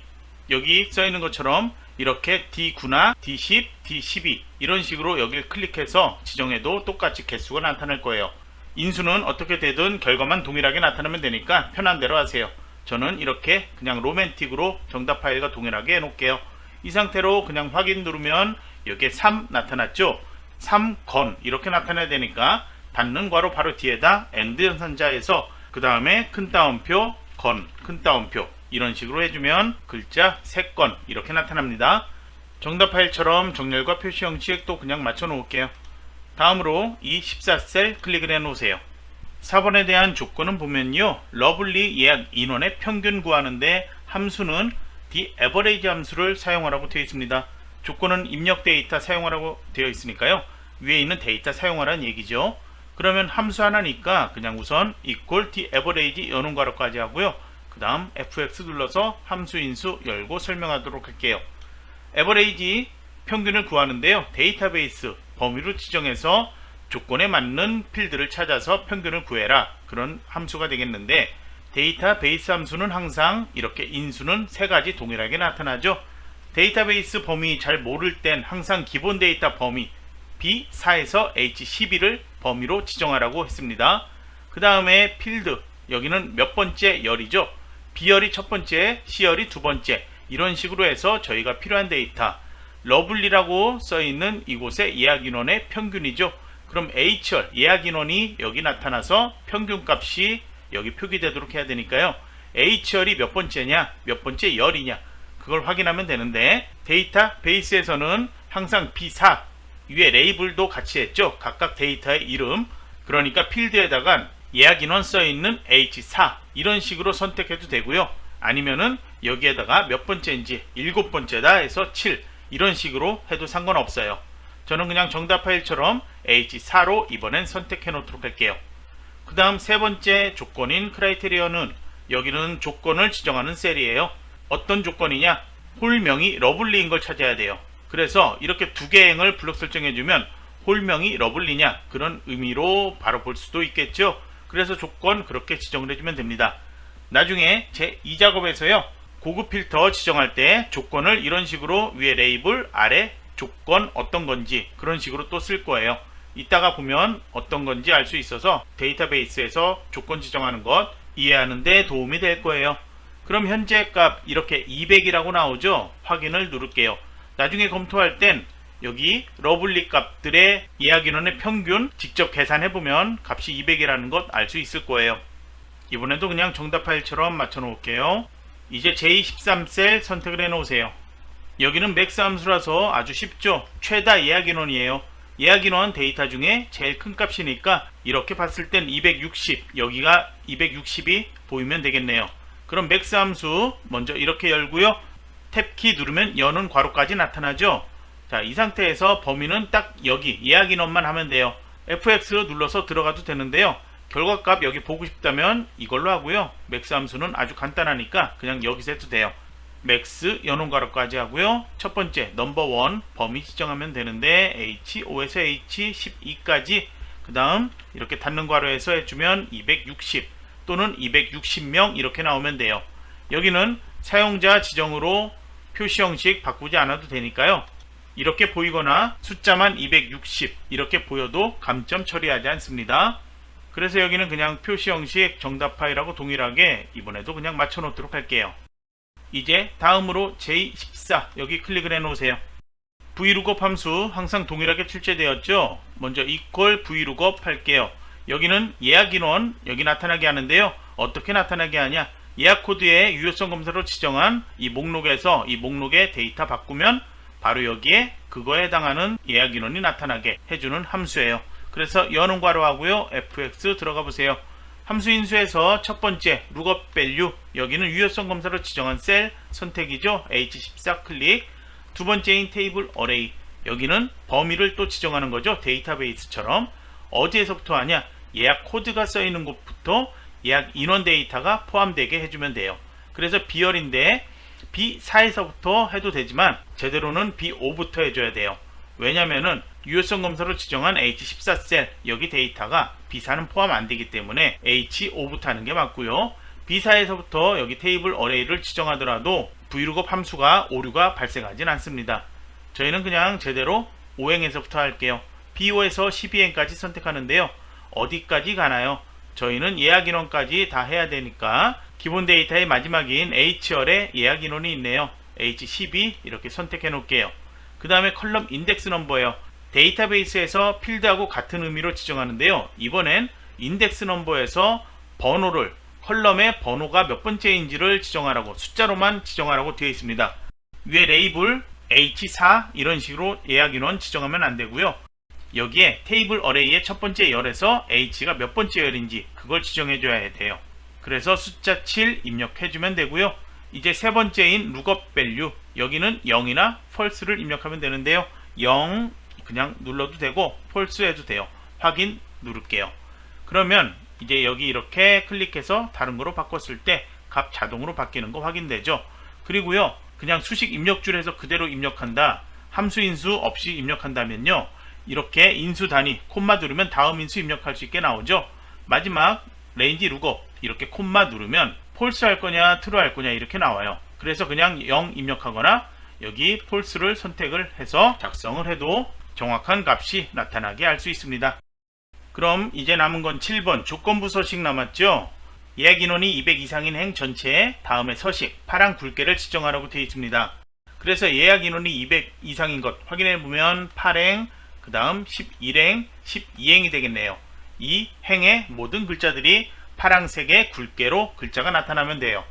여기 써있는 것처럼 이렇게 D9나 D10, D12 이런 식으로 여기를 클릭해서 지정해도 똑같이 개수가 나타날 거예요. 인수는 어떻게 되든 결과만 동일하게 나타나면 되니까 편한 대로 하세요. 저는 이렇게 그냥 로맨틱으로 정답 파일과 동일하게 해놓을게요. 이 상태로 그냥 확인 누르면 여기에 3 나타났죠. 3건 이렇게 나타나야 되니까 닫는 괄호 바로 뒤에다 AND 연산자에서 그 다음에 큰 따옴표 건 큰 따옴표 이런 식으로 해주면 글자 3건 이렇게 나타납니다. 정답 파일처럼 정렬과 표시 형식도 그냥 맞춰 놓을게요. 다음으로 이 14셀 클릭을 해 놓으세요. 4번에 대한 조건은 보면요, 러블리 예약 인원의 평균 구하는데 함수는 the average 함수를 사용하라고 되어 있습니다. 조건은 입력 데이터 사용하라고 되어 있으니까요, 위에 있는 데이터 사용하라는 얘기죠. 그러면 함수 하나니까 그냥 우선 equal the average 여는 괄호까지 하고요, 그 다음 fx 눌러서 함수 인수 열고 설명하도록 할게요. average 평균을 구하는데요, 데이터베이스 범위로 지정해서 조건에 맞는 필드를 찾아서 평균을 구해라, 그런 함수가 되겠는데, 데이터베이스 함수는 항상 이렇게 인수는 세 가지 동일하게 나타나죠. 데이터베이스 범위 잘 모를 땐 항상 기본 데이터 범위 B4에서 H12를 범위로 지정하라고 했습니다. 그 다음에 필드, 여기는 몇 번째 열이죠. B열이 첫 번째, C열이 두 번째, 이런 식으로 해서 저희가 필요한 데이터, 러블리라고 써있는 이곳의 예약 인원의 평균이죠. 그럼 H열 예약 인원이 여기 나타나서 평균값이 여기 표기되도록 해야 되니까요, H열이 몇 번째냐, 몇 번째 열이냐, 그걸 확인하면 되는데, 데이터베이스에서는 항상 B4 위에 레이블도 같이 했죠. 각각 데이터의 이름, 그러니까 필드에다가 예약 인원 써있는 H4 이런 식으로 선택해도 되고요, 아니면은 여기에다가 몇 번째인지 일곱 번째다 해서 7 이런 식으로 해도 상관없어요. 저는 그냥 정답 파일처럼 H4로 이번엔 선택해 놓도록 할게요. 그 다음 세 번째 조건인 크라이테리어는, 여기는 조건을 지정하는 셀이에요. 어떤 조건이냐, 홀명이 러블리인 걸 찾아야 돼요. 그래서 이렇게 두 개의 행을 블록 설정해주면 홀명이 러블리냐, 그런 의미로 바로 볼 수도 있겠죠. 그래서 조건 그렇게 지정을 해주면 됩니다. 나중에 제 2작업에서요, 고급 필터 지정할 때 조건을 이런 식으로 위에 레이블, 아래 조건 어떤 건지 그런 식으로 또 쓸 거예요. 이따가 보면 어떤 건지 알 수 있어서 데이터베이스에서 조건 지정하는 것 이해하는 데 도움이 될 거예요. 그럼 현재 값 이렇게 200이라고 나오죠. 확인을 누를게요. 나중에 검토할 땐 여기 러블리 값들의 예약 인원의 평균 직접 계산해보면 값이 200이라는 것 알 수 있을 거예요. 이번에도 그냥 정답 파일처럼 맞춰 놓을게요. 이제 J13셀 선택을 해 놓으세요. 여기는 맥스 함수라서 아주 쉽죠. 최다 예약 인원이에요. 예약 인원 데이터 중에 제일 큰 값이니까 이렇게 봤을 땐 260, 여기가 260이 보이면 되겠네요. 그럼 맥스 함수 먼저 이렇게 열고요, 탭키 누르면 여는 괄호까지 나타나죠. 자, 이 상태에서 범위는 딱 여기 예약 인원만 하면 돼요. fx 눌러서 들어가도 되는데요, 결과값 여기 보고 싶다면 이걸로 하고요, 맥스 함수는 아주 간단하니까 그냥 여기서 해도 돼요. 맥스 여는 괄호까지 하고요, 첫 번째 넘버 1 범위 지정하면 되는데 H5에서 H12까지, 그 다음 이렇게 닫는 괄호에서 해주면 260 또는 260명 이렇게 나오면 돼요. 여기는 사용자 지정으로 표시 형식 바꾸지 않아도 되니까요, 이렇게 보이거나 숫자만 260 이렇게 보여도 감점 처리하지 않습니다. 그래서 여기는 그냥 표시 형식 정답 파일하고 동일하게 이번에도 그냥 맞춰 놓도록 할게요. 이제 다음으로 J14 여기 클릭을 해 놓으세요. vlookup 함수 항상 동일하게 출제되었죠. 먼저 equal vlookup 할게요. 여기는 예약 인원 여기 나타나게 하는데요, 어떻게 나타나게 하냐, 예약 코드의 유효성 검사로 지정한 이 목록에서 이 목록의 데이터 바꾸면 바로 여기에 그거에 해당하는 예약 인원이 나타나게 해주는 함수예요. 그래서 여는 괄호 하고요, fx 들어가 보세요. 함수 인수에서 첫 번째 lookup value, 여기는 유효성 검사로 지정한 셀 선택이죠. H14 클릭. 두 번째인 테이블 어레이, 여기는 범위를 또 지정하는 거죠. 데이터베이스처럼. 어디에서부터 하냐, 예약 코드가 써 있는 곳부터 예약 인원 데이터가 포함되게 해주면 돼요. 그래서 B열인데 B4에서부터 해도 되지만 제대로는 B5부터 해줘야 돼요. 왜냐면은 유효성 검사로 지정한 H14셀 여기 데이터가 B4는 포함 안 되기 때문에 H5부터 하는 게 맞고요. B4에서부터 여기 테이블 어레이를 지정하더라도 vlookup 함수가 오류가 발생하진 않습니다. 저희는 그냥 제대로 5행에서부터 할게요. B5에서 12행까지 선택하는데요, 어디까지 가나요? 저희는 예약 인원까지 다 해야 되니까 기본 데이터의 마지막인 H열에 예약 인원이 있네요. H12 이렇게 선택해 놓을게요. 그 다음에 컬럼 인덱스 넘버예요. 데이터베이스에서 필드하고 같은 의미로 지정하는데요, 이번엔 인덱스 넘버에서 번호를, 컬럼의 번호가 몇 번째인지를 지정하라고, 숫자로만 지정하라고 되어 있습니다. 위에 레이블 H4 이런 식으로 예약 인원 지정하면 안 되고요. 여기에 테이블 어레이의 첫 번째 열에서 h가 몇 번째 열인지 그걸 지정해 줘야 돼요. 그래서 숫자 7 입력해주면 되고요. 이제 세 번째인 lookup value, 여기는 0이나 false를 입력하면 되는데요. 0 그냥 눌러도 되고 false 해도 돼요. 확인 누를게요. 그러면 이제 여기 이렇게 클릭해서 다른 거로 바꿨을 때 값 자동으로 바뀌는 거 확인되죠. 그리고요, 그냥 수식 입력줄에서 그대로 입력한다, 함수 인수 없이 입력한다면요, 이렇게 인수 단위 콤마 누르면 다음 인수 입력할 수 있게 나오죠. 마지막 레인지 룩업 이렇게 콤마 누르면 폴스 할 거냐 트루 할 거냐 이렇게 나와요. 그래서 그냥 0 입력하거나 여기 폴스를 선택을 해서 작성을 해도 정확한 값이 나타나게 할 수 있습니다. 그럼 이제 남은 건 7번 조건부 서식 남았죠. 예약 인원이 200 이상인 행 전체에 다음에 서식 파랑 굵게를 지정하라고 되어 있습니다. 그래서 예약 인원이 200 이상인 것 확인해 보면 8행, 그 다음 11행, 12행이 되겠네요. 이 행의 모든 글자들이 파랑색의 굵게로 글자가 나타나면 돼요.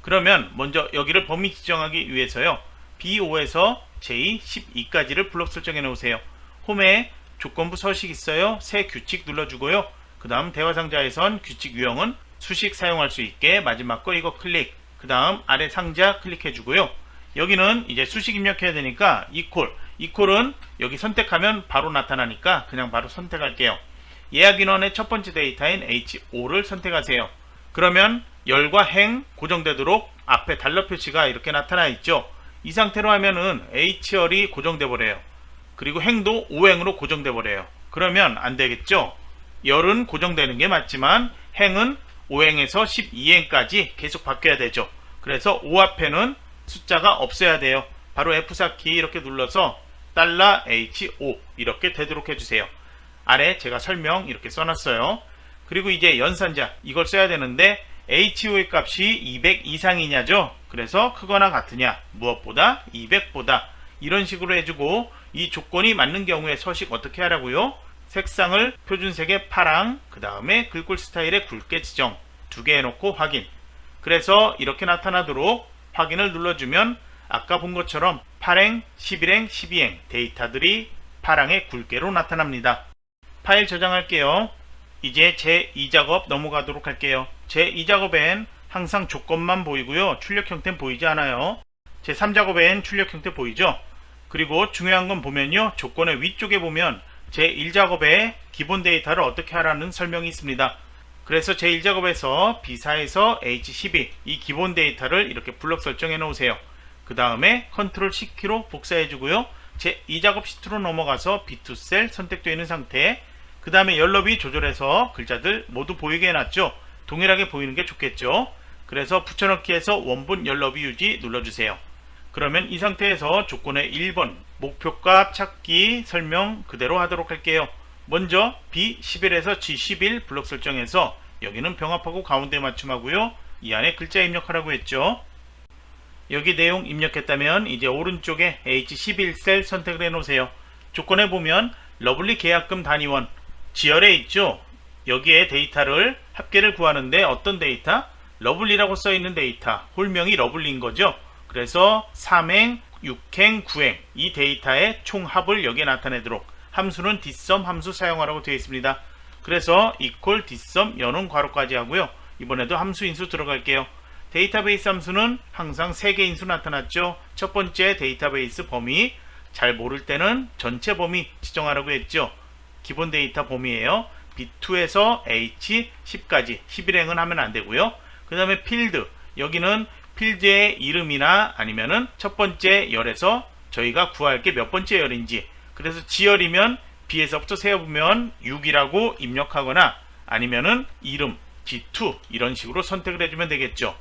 그러면 먼저 여기를 범위 지정하기 위해서요, B5에서 J12까지를 블록 설정해 놓으세요. 홈에 조건부 서식 있어요. 새 규칙 눌러주고요. 그 다음 대화 상자에선 규칙 유형은 수식 사용할 수 있게 마지막 거 이거 클릭, 그 다음 아래 상자 클릭해 주고요. 여기는 이제 수식 입력해야 되니까 이퀄은 여기 선택하면 바로 나타나니까 그냥 바로 선택할게요. 예약 인원의 첫 번째 데이터인 H5를 선택하세요. 그러면 열과 행 고정되도록 앞에 달러 표시가 이렇게 나타나 있죠. 이 상태로 하면은 H열이 고정돼 버려요. 그리고 행도 5행으로 고정돼 버려요. 그러면 안 되겠죠. 열은 고정되는 게 맞지만 행은 5행에서 12행까지 계속 바뀌어야 되죠. 그래서 5 앞에는 숫자가 없어야 돼요. 바로 F4키 이렇게 눌러서 $H5 이렇게 되도록 해주세요. 아래 제가 설명 이렇게 써놨어요. 그리고 이제 연산자 이걸 써야 되는데 H5의 값이 200 이상이냐죠. 그래서 크거나 같으냐, 무엇보다 200보다 이런 식으로 해주고, 이 조건이 맞는 경우에 서식 어떻게 하라고요? 색상을 표준색의 파랑, 그 다음에 글꼴 스타일의 굵게 지정 2개 해놓고 확인. 그래서 이렇게 나타나도록 확인을 눌러주면 아까 본 것처럼 8행, 11행, 12행 데이터들이 파랑의 굵게로 나타납니다. 파일 저장할게요. 이제 제2작업 넘어가도록 할게요. 제2작업엔 항상 조건만 보이고요, 출력 형태는 보이지 않아요. 제3작업엔 출력 형태 보이죠. 그리고 중요한 건 보면요, 조건의 위쪽에 보면 제1작업의 기본 데이터를 어떻게 하라는 설명이 있습니다. 그래서 제1작업에서 B4에서 H12 이 기본 데이터를 이렇게 블록 설정해 놓으세요. 그 다음에 컨트롤 C키로 복사해 주고요. 제2작업 시트로 넘어가서 B2 셀 선택되어 있는 상태, 그 다음에 열너비 조절해서 글자들 모두 보이게 해놨죠. 동일하게 보이는 게 좋겠죠. 그래서 붙여넣기에서 원본 열너비 유지 눌러주세요. 그러면 이 상태에서 조건의 1번 목표값 찾기 설명 그대로 하도록 할게요. 먼저 B11에서 G11 블록 설정해서 여기는 병합하고 가운데 맞춤하고요. 이 안에 글자 입력하라고 했죠. 여기 내용 입력했다면 이제 오른쪽에 H11 셀 선택을 해 놓으세요. 조건에 보면 러블리 계약금 단위원 지열에 있죠. 여기에 데이터를 합계를 구하는데 어떤 데이터? 러블리라고 써있는 데이터, 홀명이 러블리인 거죠. 그래서 3행, 6행, 9행 이 데이터의 총합을 여기에 나타내도록 함수는 dsum 함수 사용하라고 되어 있습니다. 그래서 equal dsum 연운 괄호까지 하고요. 이번에도 함수 인수 들어갈게요. 데이터베이스 함수는 항상 3개 인수 나타났죠. 첫 번째 데이터베이스 범위, 잘 모를 때는 전체 범위 지정하라고 했죠. 기본 데이터 범위예요. B2에서 H10까지 11행은 하면 안 되고요. 그 다음에 필드, 여기는 필드의 이름이나 아니면은 첫 번째 열에서 저희가 구할 게 몇 번째 열인지, 그래서 G열이면 B에서부터 세어보면 6이라고 입력하거나 아니면은 이름 G2 이런 식으로 선택을 해주면 되겠죠.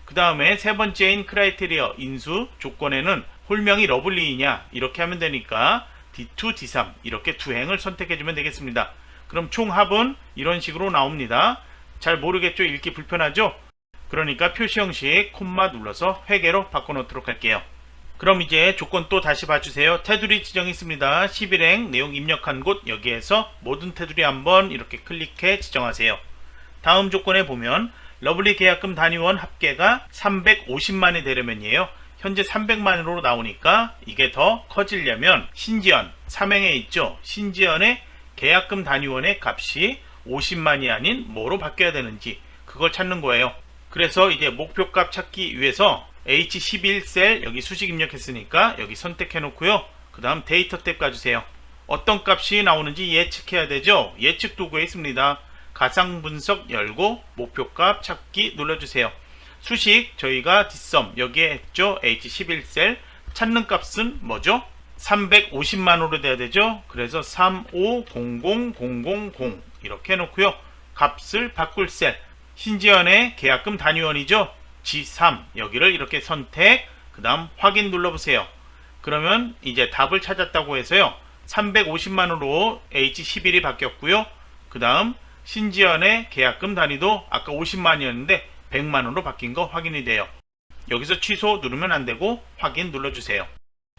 그 다음에 세 번째인 크라이테리어 인수 조건에는 홀명이 러블리이냐 이렇게 하면 되니까 D2, D3 이렇게 두 행을 선택해주면 되겠습니다. 그럼 총합은 이런 식으로 나옵니다. 잘 모르겠죠? 읽기 불편하죠? 그러니까 표시 형식 콤마 눌러서 회계로 바꿔놓도록 할게요. 그럼 이제 조건 또 다시 봐주세요. 테두리 지정이 있습니다. 11행 내용 입력한 곳 여기에서 모든 테두리 한번 이렇게 클릭해 지정하세요. 다음 조건에 보면 러블리 계약금 단위원 합계가 350만이 되려면이에요. 현재 300만으로 나오니까 이게 더 커지려면 신지연, 삼행에 있죠. 신지연의 계약금 단위원의 값이 50만이 아닌 뭐로 바뀌어야 되는지 그걸 찾는 거예요. 그래서 이제 목표값 찾기 위해서 H11셀 여기 수식 입력했으니까 여기 선택해 놓고요. 그 다음 데이터 탭 가주세요. 어떤 값이 나오는지 예측해야 되죠. 예측 도구에 있습니다. 가상 분석 열고 목표값 찾기 눌러주세요. 수식 저희가 뒷섬 여기에 했죠. H11셀 찾는 값은 뭐죠? 350만으로 돼야 되죠. 그래서 3500000 이렇게 해놓고요. 값을 바꿀 셀 신지연의 계약금 단위원이죠. G3 여기를 이렇게 선택 그 다음 확인 눌러보세요. 그러면 이제 답을 찾았다고 해서요. 350만으로 H11이 바뀌었고요. 그 다음 신지연의 계약금 단위도 아까 50만이었는데 100만으로 바뀐 거 확인이 돼요. 여기서 취소 누르면 안되고 확인 눌러주세요.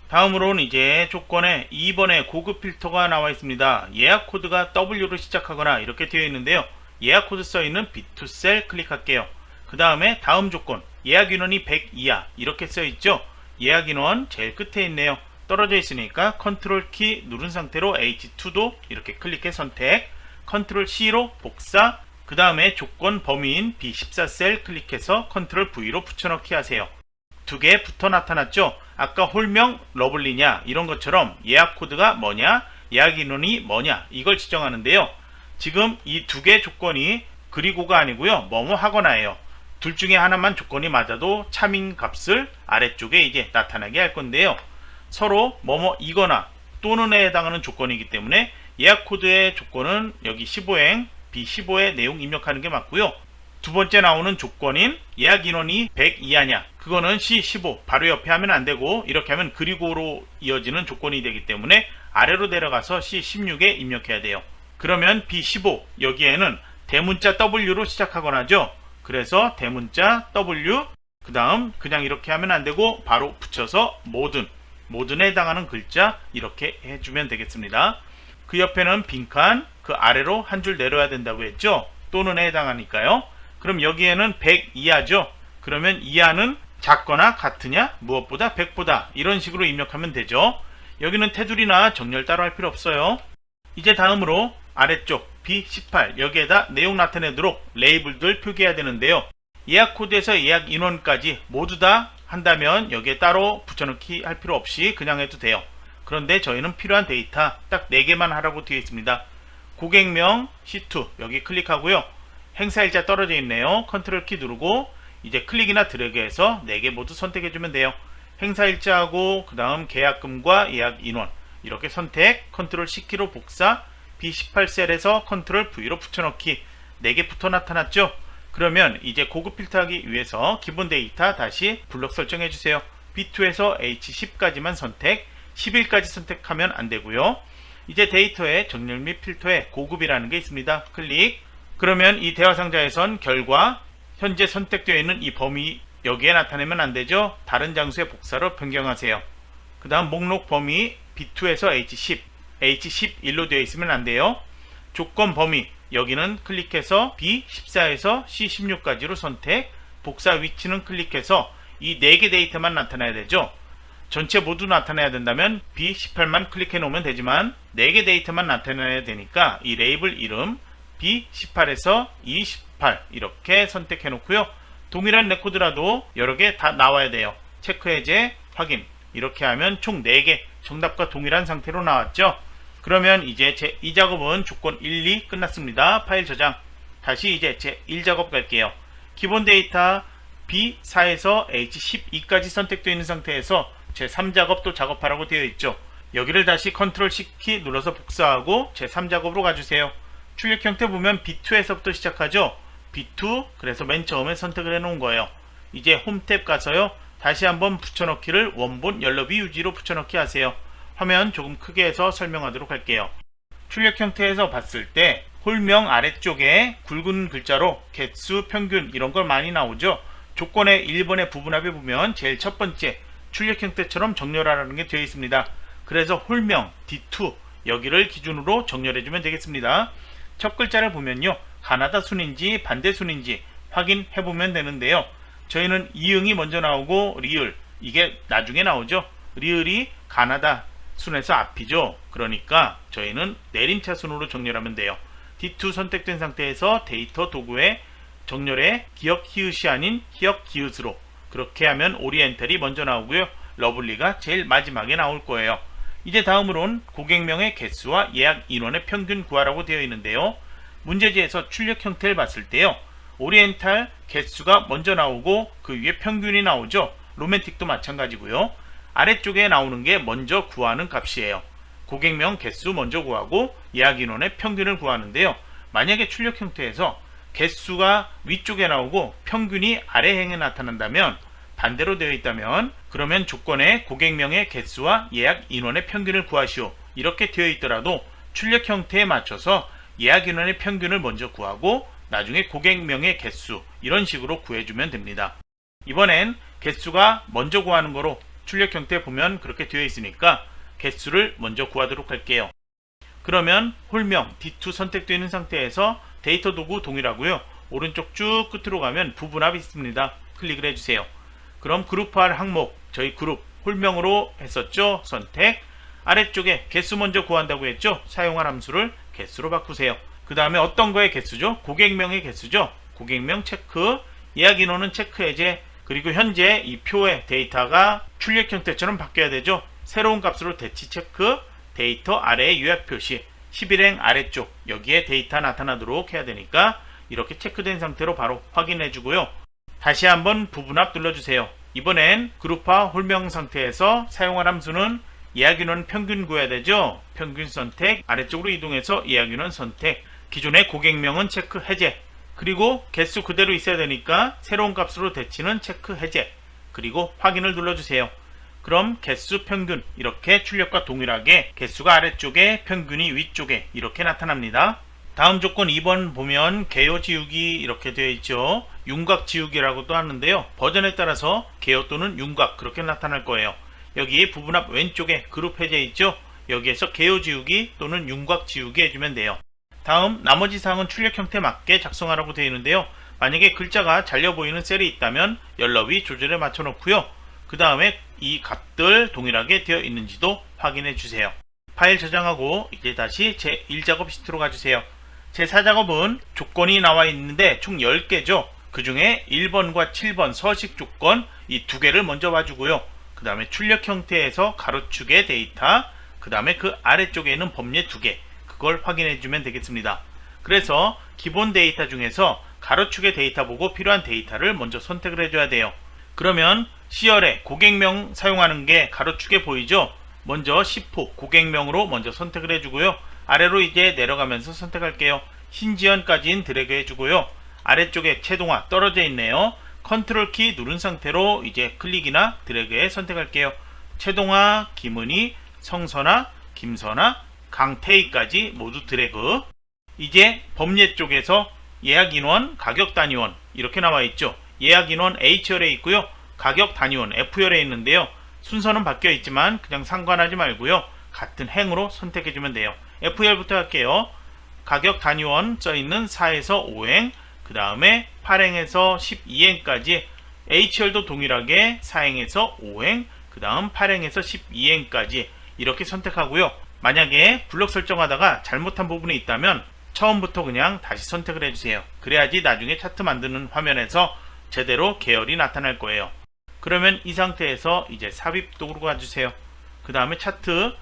다음으로는 이제 조건에 2번에 고급 필터가 나와 있습니다. 예약 코드가 W로 시작하거나 이렇게 되어 있는데요. 예약 코드 써있는 B2 셀 클릭할게요. 그 다음에 다음 조건 예약 인원이 100 이하 이렇게 써있죠. 예약 인원 제일 끝에 있네요. 떨어져 있으니까 컨트롤 키 누른 상태로 H2도 이렇게 클릭해 선택 컨트롤 C로 복사 그 다음에 조건 범위인 B14 셀 클릭해서 컨트롤 V로 붙여넣기 하세요. 두 개 붙어 나타났죠. 아까 홀명 러블리냐 이런 것처럼 예약 코드가 뭐냐 예약 인원이 뭐냐 이걸 지정하는데요. 지금 이 두 개 조건이 그리고가 아니고요. 뭐뭐 하거나예요. 둘 중에 하나만 조건이 맞아도 참인 값을 아래쪽에 이제 나타나게 할 건데요. 서로 뭐뭐 이거나 또는에 해당하는 조건이기 때문에 예약 코드의 조건은 여기 15행 B15의 내용 입력하는 게 맞고요. 두 번째 나오는 조건인 예약 인원이 100 이하냐 그거는 C15 바로 옆에 하면 안되고 이렇게 하면 그리고로 이어지는 조건이 되기 때문에 아래로 내려가서 C16에 입력해야 돼요. 그러면 B15 여기에는 대문자 W로 시작하거나죠. 그래서 대문자 W 그 다음 그냥 이렇게 하면 안되고 바로 붙여서 모든에 해당하는 글자 이렇게 해주면 되겠습니다. 그 옆에는 빈칸 그 아래로 한 줄 내려야 된다고 했죠. 또는에 해당하니까요. 그럼 여기에는 100 이하죠. 그러면 이하는 작거나 같으냐 무엇보다 100보다 이런 식으로 입력하면 되죠. 여기는 테두리나 정렬 따로 할 필요 없어요. 이제 다음으로 아래쪽 B18 여기에다 내용 나타내도록 레이블들 표기해야 되는데요. 예약 코드에서 예약 인원까지 모두 다 한다면 여기에 따로 붙여넣기 할 필요 없이 그냥 해도 돼요. 그런데 저희는 필요한 데이터 딱 4개만 하라고 되어 있습니다. 고객명 C2 여기 클릭하고요. 행사일자 떨어져 있네요. 컨트롤 키 누르고 이제 클릭이나 드래그해서 4개 모두 선택해주면 돼요. 행사일자하고 그 다음 계약금과 예약 인원 이렇게 선택 컨트롤 C키로 복사 B18 셀에서 컨트롤 V로 붙여넣기 4개 붙어 나타났죠. 그러면 이제 고급 필터하기 위해서 기본 데이터 다시 블록 설정해주세요. B2에서 H10까지만 선택 11까지 선택하면 안되고요. 이제 데이터의 정렬 및 필터에 고급이라는 게 있습니다. 클릭 그러면 이 대화 상자에선 결과 현재 선택되어 있는 이 범위 여기에 나타내면 안되죠. 다른 장소의 복사로 변경하세요. 그 다음 목록 범위 B2에서 H10 H11로 되어 있으면 안돼요. 조건 범위 여기는 클릭해서 B14에서 C16까지로 선택 복사 위치는 클릭해서 이 4개 데이터만 나타나야 되죠. 전체 모두 나타내야 된다면 B18만 클릭해 놓으면 되지만 4개 데이터만 나타내야 되니까 이 레이블 이름 B18에서 E18 이렇게 선택해 놓고요. 동일한 레코드라도 여러 개 다 나와야 돼요. 체크 해제 확인 이렇게 하면 총 4개 정답과 동일한 상태로 나왔죠. 그러면 이제 제 2작업은 조건 1, 2 끝났습니다. 파일 저장 다시 이제 제 1작업 갈게요. 기본 데이터 B4에서 H12까지 선택되어 있는 상태에서 제 3작업도 작업하라고 되어 있죠. 여기를 다시 컨트롤 C키 눌러서 복사하고 제 3작업으로 가주세요. 출력 형태 보면 B2에서부터 시작하죠. B2 그래서 맨 처음에 선택을 해 놓은 거예요. 이제 홈 탭 가서요. 다시 한번 붙여넣기를 원본 열너비 유지로 붙여넣기 하세요. 화면 조금 크게 해서 설명하도록 할게요. 출력 형태에서 봤을 때 홀명 아래쪽에 굵은 글자로 개수, 평균 이런 걸 많이 나오죠. 조건의 1번의 부분합에 보면 제일 첫 번째 출력 형태처럼 정렬하라는 게 되어 있습니다. 그래서 홀명 D2 여기를 기준으로 정렬해 주면 되겠습니다. 첫 글자를 보면요. 가나다 순인지 반대 순인지 확인해 보면 되는데요. 저희는 이응이 먼저 나오고 리을 이게 나중에 나오죠. 리을이 가나다 순에서 앞이죠. 그러니까 저희는 내림차 순으로 정렬하면 돼요. D2 선택된 상태에서 데이터 도구의 정렬에 기역 히읗이 아닌 히읗 기읒으로 그렇게 하면 오리엔탈이 먼저 나오고요. 러블리가 제일 마지막에 나올 거예요. 이제 다음으론 고객명의 개수와 예약 인원의 평균 구하라고 되어 있는데요. 문제지에서 출력 형태를 봤을 때요. 오리엔탈 개수가 먼저 나오고 그 위에 평균이 나오죠. 로맨틱도 마찬가지고요. 아래쪽에 나오는 게 먼저 구하는 값이에요. 고객명 개수 먼저 구하고 예약 인원의 평균을 구하는데요. 만약에 출력 형태에서 개수가 위쪽에 나오고 평균이 아래행에 나타난다면, 반대로 되어 있다면 그러면 조건에 고객명의 개수와 예약 인원의 평균을 구하시오 이렇게 되어 있더라도 출력 형태에 맞춰서 예약 인원의 평균을 먼저 구하고 나중에 고객명의 개수 이런 식으로 구해주면 됩니다. 이번엔 개수가 먼저 구하는 거로 출력 형태 보면 그렇게 되어 있으니까 개수를 먼저 구하도록 할게요. 그러면 홀명 D2 선택되어 있는 상태에서 데이터 도구 동일하고요. 오른쪽 쭉 끝으로 가면 부분합이 있습니다. 클릭을 해주세요. 그럼 그룹화할 항목, 저희 그룹 홀명으로 했었죠. 선택. 아래쪽에 개수 먼저 구한다고 했죠. 사용할 함수를 개수로 바꾸세요. 그 다음에 어떤 거의 개수죠? 고객명의 개수죠. 고객명 체크, 예약 인원은 체크 해제, 그리고 현재 이 표의 데이터가 출력 형태처럼 바뀌어야 되죠. 새로운 값으로 대치 체크, 데이터 아래의 요약 표시, 11행 아래쪽 여기에 데이터 나타나도록 해야 되니까 이렇게 체크된 상태로 바로 확인해 주고요. 다시 한번 부분합 눌러주세요. 이번엔 그룹화 홀명 상태에서 사용할 함수는 예약인원 평균 구해야 되죠. 평균 선택, 아래쪽으로 이동해서 예약인원 선택, 기존의 고객명은 체크 해제, 그리고 개수 그대로 있어야 되니까 새로운 값으로 대치는 체크 해제, 그리고 확인을 눌러주세요. 그럼 개수 평균 이렇게 출력과 동일하게 개수가 아래쪽에 평균이 위쪽에 이렇게 나타납니다. 다음 조건 2번 보면 개요 지우기 이렇게 되어 있죠. 윤곽 지우기라고도 하는데요. 버전에 따라서 개요 또는 윤곽 그렇게 나타날 거예요. 여기 부분합 왼쪽에 그룹 해제 있죠. 여기에서 개요 지우기 또는 윤곽 지우기 해주면 돼요. 다음 나머지 사항은 출력 형태에 맞게 작성하라고 되어 있는데요. 만약에 글자가 잘려 보이는 셀이 있다면 연럽이 조절에 맞춰 놓고요. 그 다음에 이 값들 동일하게 되어 있는지도 확인해 주세요. 파일 저장하고 이제 다시 제1작업 시트로 가주세요. 제4작업은 조건이 나와 있는데 총 10개죠. 그 중에 1번과 7번 서식 조건 이 두 개를 먼저 봐주고요. 그 다음에 출력 형태에서 가로축의 데이터, 그 다음에 그 아래쪽에 있는 범례 2개 그걸 확인해 주면 되겠습니다. 그래서 기본 데이터 중에서 가로축의 데이터 보고 필요한 데이터를 먼저 선택을 해줘야 돼요. 그러면 C열에 고객명 사용하는 게 가로축에 보이죠? 먼저 10호 고객명으로 먼저 선택을 해주고요. 아래로 이제 내려가면서 선택할게요. 흰지연까지는 드래그 해주고요. 아래쪽에 채동화 떨어져 있네요. 컨트롤 키 누른 상태로 이제 클릭이나 드래그에 선택할게요. 채동화, 김은희, 성선아, 김선아, 강태희까지 모두 드래그. 이제 범례 쪽에서 예약인원, 가격단위원 이렇게 나와 있죠. 예약인원 H열에 있고요. 가격 단위원 F열에 있는데요. 순서는 바뀌어 있지만 그냥 상관하지 말고요. 같은 행으로 선택해주면 돼요. F열부터 할게요. 가격 단위원 써있는 4에서 5행, 그 다음에 8행에서 12행까지 H열도 동일하게 4행에서 5행, 그 다음 8행에서 12행까지 이렇게 선택하고요. 만약에 블록 설정하다가 잘못한 부분이 있다면 처음부터 그냥 다시 선택을 해주세요. 그래야지 나중에 차트 만드는 화면에서 제대로 계열이 나타날 거예요. 그러면 이 상태에서 이제 삽입 도구로 가주세요. 그 다음에 차트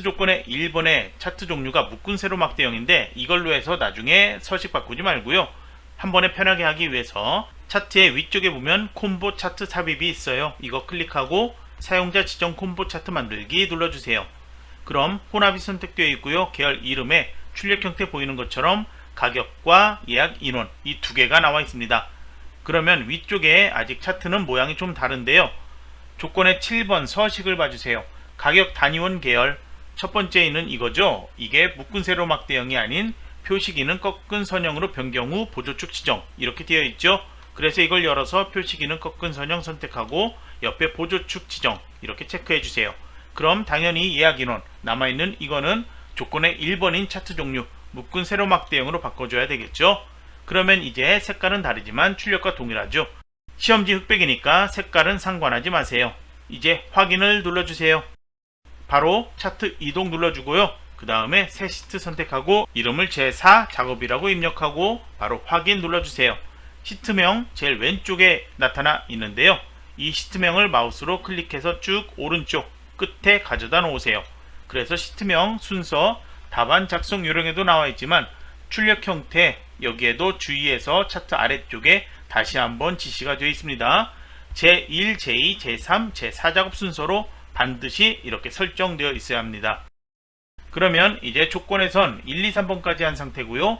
조건의 1번의 차트 종류가 묶은 세로막 대형인데 이걸로 해서 나중에 서식 바꾸지 말고요. 한 번에 편하게 하기 위해서 차트의 위쪽에 보면 콤보 차트 삽입이 있어요. 이거 클릭하고 사용자 지정 콤보 차트 만들기 눌러주세요. 그럼 혼합이 선택되어 있고요. 계열 이름에 출력 형태 보이는 것처럼 가격과 예약 인원 이 두 개가 나와 있습니다. 그러면 위쪽에 아직 차트는 모양이 좀 다른데요. 조건의 7번 서식을 봐주세요. 가격 단위원 계열 첫 번째는 이거죠. 이게 묶은 세로막 대형이 아닌 표시기는 꺾은 선형으로 변경 후 보조축 지정 이렇게 되어 있죠. 그래서 이걸 열어서 표시기는 꺾은 선형 선택하고 옆에 보조축 지정 이렇게 체크해 주세요. 그럼 당연히 예약 인원 남아있는 이거는 조건의 1번인 차트 종류 묶은 세로막 대형으로 바꿔줘야 되겠죠. 그러면 이제 색깔은 다르지만 출력과 동일하죠. 시험지 흑백이니까 색깔은 상관하지 마세요. 이제 확인을 눌러주세요. 바로 차트 이동 눌러주고요. 그 다음에 새 시트 선택하고 이름을 제4 작업이라고 입력하고 바로 확인 눌러주세요. 시트명 제일 왼쪽에 나타나 있는데요. 이 시트명을 마우스로 클릭해서 쭉 오른쪽 끝에 가져다 놓으세요. 그래서 시트명 순서 답안 작성 요령에도 나와 있지만 출력 형태 여기에도 주의해서 차트 아래쪽에 다시 한번 지시가 되어 있습니다. 제1, 제2, 제3, 제4 작업 순서로 반드시 이렇게 설정되어 있어야 합니다. 그러면 이제 조건에선 1, 2, 3번까지 한 상태고요.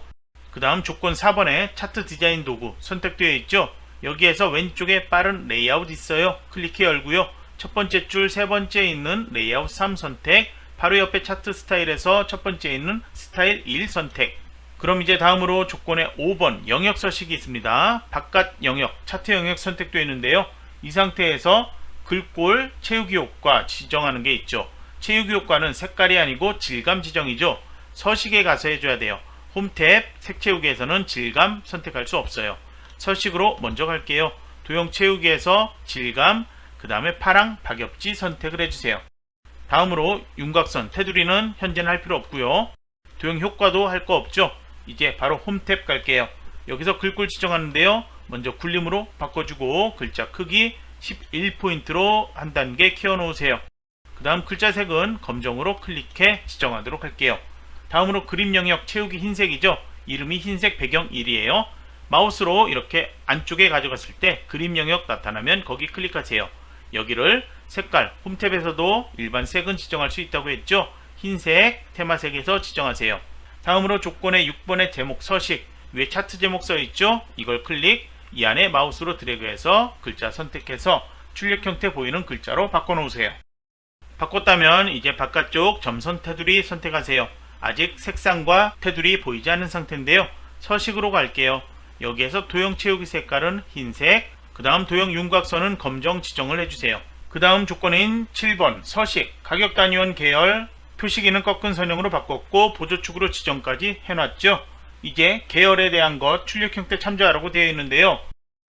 그 다음 조건 4번에 차트 디자인 도구 선택되어 있죠. 여기에서 왼쪽에 빠른 레이아웃 있어요. 클릭해 열고요. 첫 번째 줄 세 번째 있는 레이아웃 3 선택, 바로 옆에 차트 스타일에서 첫 번째 있는 스타일 1 선택. 그럼 이제 다음으로 조건의 5번 영역 서식이 있습니다. 바깥 영역, 차트 영역 선택되어 있는데요. 이 상태에서 글꼴 채우기 효과 지정하는 게 있죠. 채우기 효과는 색깔이 아니고 질감 지정이죠. 서식에 가서 해줘야 돼요. 홈 탭 색 채우기에서는 질감 선택할 수 없어요. 서식으로 먼저 갈게요. 도형 채우기에서 질감, 그 다음에 파랑 박엽지 선택을 해주세요. 다음으로 윤곽선 테두리는 현재는 할 필요 없고요. 도형 효과도 할 거 없죠. 이제 바로 홈 탭 갈게요. 여기서 글꼴 지정하는데요. 먼저 굴림으로 바꿔주고 글자 크기 11포인트로 한 단계 키워 놓으세요. 그 다음 글자 색은 검정으로 클릭해 지정하도록 할게요. 다음으로 그림 영역 채우기 흰색이죠. 이름이 흰색 배경 1이에요. 마우스로 이렇게 안쪽에 가져갔을 때 그림 영역 나타나면 거기 클릭하세요. 여기를 색깔 홈탭에서도 일반 색은 지정할 수 있다고 했죠. 흰색 테마색에서 지정하세요. 다음으로 조건의 6번의 제목 서식 위에 차트 제목 써있죠. 이걸 클릭, 이 안에 마우스로 드래그해서 글자 선택해서 출력 형태 보이는 글자로 바꿔놓으세요. 바꿨다면 이제 바깥쪽 점선 테두리 선택하세요. 아직 색상과 테두리 보이지 않는 상태인데요. 서식으로 갈게요. 여기에서 도형 채우기 색깔은 흰색, 그 다음 도형 윤곽선은 검정 지정을 해주세요. 그 다음 조건인 7번 서식 가격 단위원 계열 표시기는 꺾은 선형으로 바꿨고 보조축으로 지정까지 해놨죠. 이제 계열에 대한 것 출력 형태 참조하라고 되어 있는데요.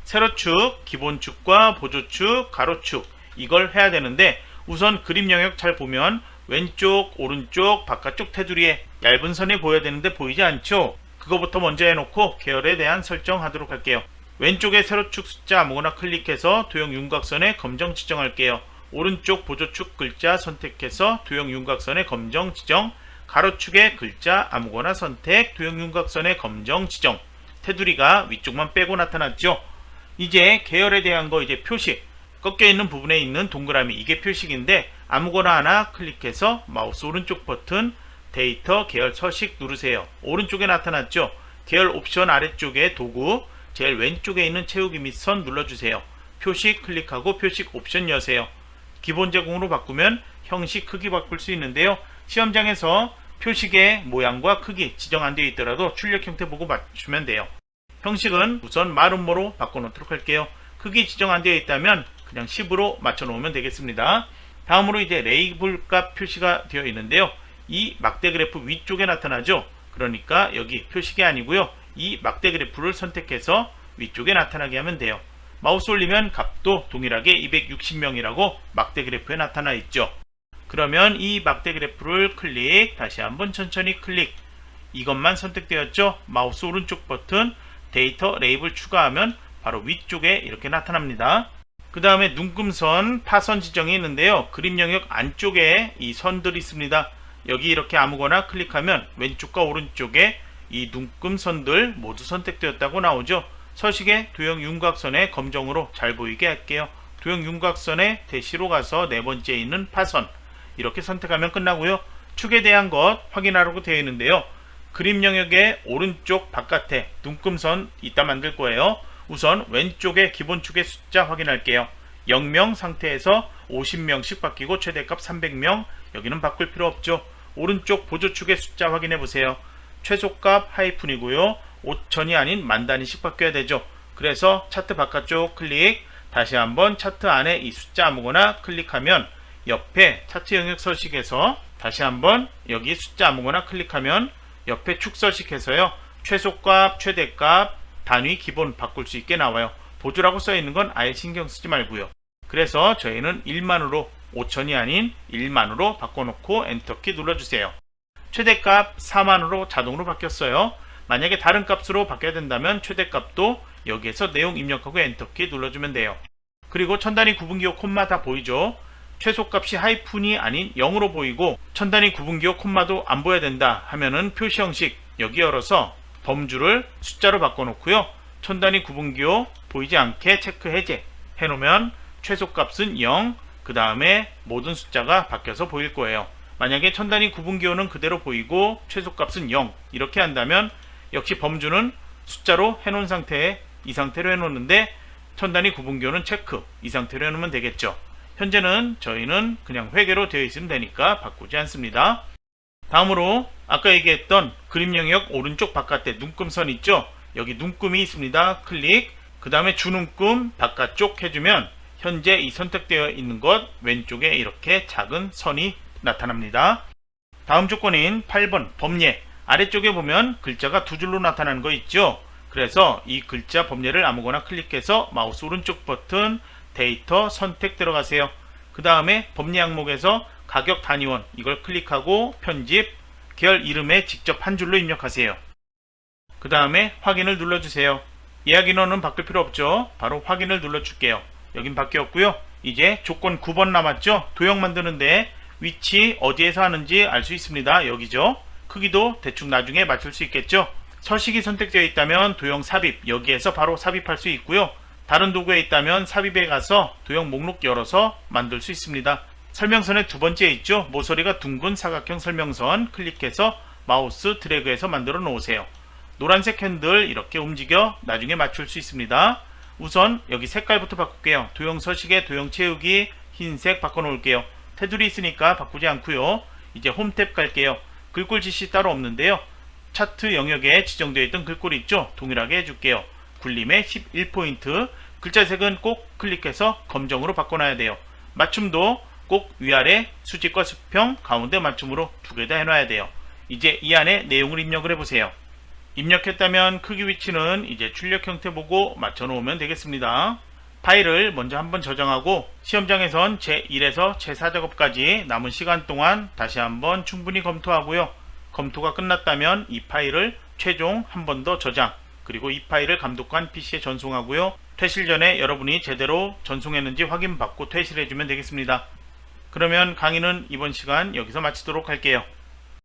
세로축, 기본축과 보조축, 가로축 이걸 해야 되는데 우선 그림 영역 잘 보면 왼쪽, 오른쪽, 바깥쪽 테두리에 얇은 선이 보여야 되는데 보이지 않죠? 그거부터 먼저 해놓고 계열에 대한 설정하도록 할게요. 왼쪽에 세로축 숫자 아무거나 클릭해서 도형 윤곽선에 검정 지정할게요. 오른쪽 보조축 글자 선택해서 도형 윤곽선에 검정 지정, 가로축의 글자 아무거나 선택, 도형 윤곽선에 검정 지정. 테두리가 위쪽만 빼고 나타났죠. 이제 계열에 대한 거 이제 표시 꺾여 있는 부분에 있는 동그라미 이게 표식인데 아무거나 하나 클릭해서 마우스 오른쪽 버튼 데이터 계열 서식 누르세요. 오른쪽에 나타났죠. 계열 옵션 아래쪽에 도구 제일 왼쪽에 있는 채우기 및 선 눌러주세요. 표식 클릭하고 표식 옵션 여세요. 기본 제공으로 바꾸면 형식 크기 바꿀 수 있는데요. 시험장에서 표식의 모양과 크기 지정 안 되어 있더라도 출력 형태 보고 맞추면 돼요. 형식은 우선 마름모로 바꿔놓도록 할게요. 크기 지정 안 되어 있다면 그냥 10으로 맞춰 놓으면 되겠습니다. 다음으로 이제 레이블 값 표시가 되어 있는데요. 이 막대 그래프 위쪽에 나타나죠. 그러니까 여기 표식이 아니고요. 이 막대 그래프를 선택해서 위쪽에 나타나게 하면 돼요. 마우스 올리면 값도 동일하게 260명이라고 막대 그래프에 나타나 있죠. 그러면 이 막대 그래프를 클릭, 다시 한번 천천히 클릭. 이것만 선택되었죠. 마우스 오른쪽 버튼 데이터 레이블 추가하면 바로 위쪽에 이렇게 나타납니다. 그 다음에 눈금선 파선 지정이 있는데요. 그림 영역 안쪽에 이 선들이 있습니다. 여기 이렇게 아무거나 클릭하면 왼쪽과 오른쪽에 이 눈금선들 모두 선택되었다고 나오죠. 서식의 도형 윤곽선에 검정으로 잘 보이게 할게요. 도형 윤곽선에 대시로 가서 네 번째 있는 파선 이렇게 선택하면 끝나고요. 축에 대한 것 확인하라고 되어 있는데요. 그림 영역의 오른쪽 바깥에 눈금선 이따 만들 거예요. 우선 왼쪽에 기본축의 숫자 확인할게요. 0명 상태에서 50명씩 바뀌고 최대값 300명 여기는 바꿀 필요 없죠. 오른쪽 보조축의 숫자 확인해 보세요. 최소값 하이픈이고요. 5천이 아닌 만 단위씩 바뀌어야 되죠. 그래서 차트 바깥쪽 클릭, 다시 한번 차트 안에 이 숫자 아무거나 클릭하면 옆에 차트 영역 서식에서 다시 한번 여기 숫자 아무거나 클릭하면 옆에 축 서식에서요. 최소값, 최대값, 단위 기본 바꿀 수 있게 나와요. 보조라고 써 있는 건 아예 신경 쓰지 말고요. 그래서 저희는 1만으로 5천이 아닌 1만으로 바꿔놓고 엔터키 눌러주세요. 최대값 4만으로 자동으로 바뀌었어요. 만약에 다른 값으로 바뀌어야 된다면 최대값도 여기에서 내용 입력하고 엔터키 눌러주면 돼요. 그리고 천 단위 구분기호 콤마 다 보이죠? 최소값이 하이픈이 아닌 0으로 보이고 천 단위 구분기호 콤마도 안 보여야 된다 하면은 표시 형식 여기 열어서 범주를 숫자로 바꿔놓고요. 천 단위 구분기호 보이지 않게 체크 해제 해놓으면 최소값은 0, 그 다음에 모든 숫자가 바뀌어서 보일 거예요. 만약에 천 단위 구분기호는 그대로 보이고 최소값은 0 이렇게 한다면 역시 범주는 숫자로 해놓은 상태에 이 상태로 해놓는데 천 단위 구분기호는 체크 이 상태로 해놓으면 되겠죠. 현재는 저희는 그냥 회계로 되어 있으면 되니까 바꾸지 않습니다. 다음으로 아까 얘기했던 그림 영역 오른쪽 바깥에 눈금선 있죠? 여기 눈금이 있습니다. 클릭, 그 다음에 주눈금 바깥쪽 해주면 현재 이 선택되어 있는 것 왼쪽에 이렇게 작은 선이 나타납니다. 다음 조건인 8번 범례 아래쪽에 보면 글자가 두 줄로 나타나는 거 있죠? 그래서 이 글자 범례를 아무거나 클릭해서 마우스 오른쪽 버튼 데이터 선택 들어가세요. 그 다음에 범례 항목에서 가격 단위원 이걸 클릭하고 편집 계열 이름에 직접 한 줄로 입력하세요. 그 다음에 확인을 눌러주세요. 예약 인원은 바꿀 필요 없죠. 바로 확인을 눌러줄게요. 여긴 바뀌었고요. 이제 조건 9번 남았죠. 도형 만드는데 위치 어디에서 하는지 알 수 있습니다. 여기죠. 크기도 대충 나중에 맞출 수 있겠죠. 서식이 선택되어 있다면 도형 삽입 여기에서 바로 삽입할 수 있고요. 다른 도구에 있다면 삽입에 가서 도형 목록 열어서 만들 수 있습니다. 설명선의 두 번째 있죠. 모서리가 둥근 사각형 설명선 클릭해서 마우스 드래그해서 만들어 놓으세요. 노란색 핸들 이렇게 움직여 나중에 맞출 수 있습니다. 우선 여기 색깔부터 바꿀게요. 도형 서식에 도형 채우기 흰색 바꿔 놓을게요. 테두리 있으니까 바꾸지 않고요. 이제 홈 탭 갈게요. 글꼴 지시 따로 없는데요. 차트 영역에 지정되어 있던 글꼴이 있죠. 동일하게 해줄게요. 굴림에 11포인트 글자색은 꼭 클릭해서 검정으로 바꿔놔야 돼요. 맞춤도 꼭 위아래 수직과 수평 가운데 맞춤으로 두 개 다 해놔야 돼요. 이제 이 안에 내용을 입력을 해보세요. 입력했다면 크기 위치는 이제 출력 형태 보고 맞춰 놓으면 되겠습니다. 파일을 먼저 한번 저장하고 시험장에선 제1에서 제4작업까지 남은 시간 동안 다시 한번 충분히 검토하고요. 검토가 끝났다면 이 파일을 최종 한 번 더 저장 그리고 이 파일을 감독관 PC에 전송하고요. 퇴실 전에 여러분이 제대로 전송했는지 확인받고 퇴실해주면 되겠습니다. 그러면 강의는 이번 시간 여기서 마치도록 할게요.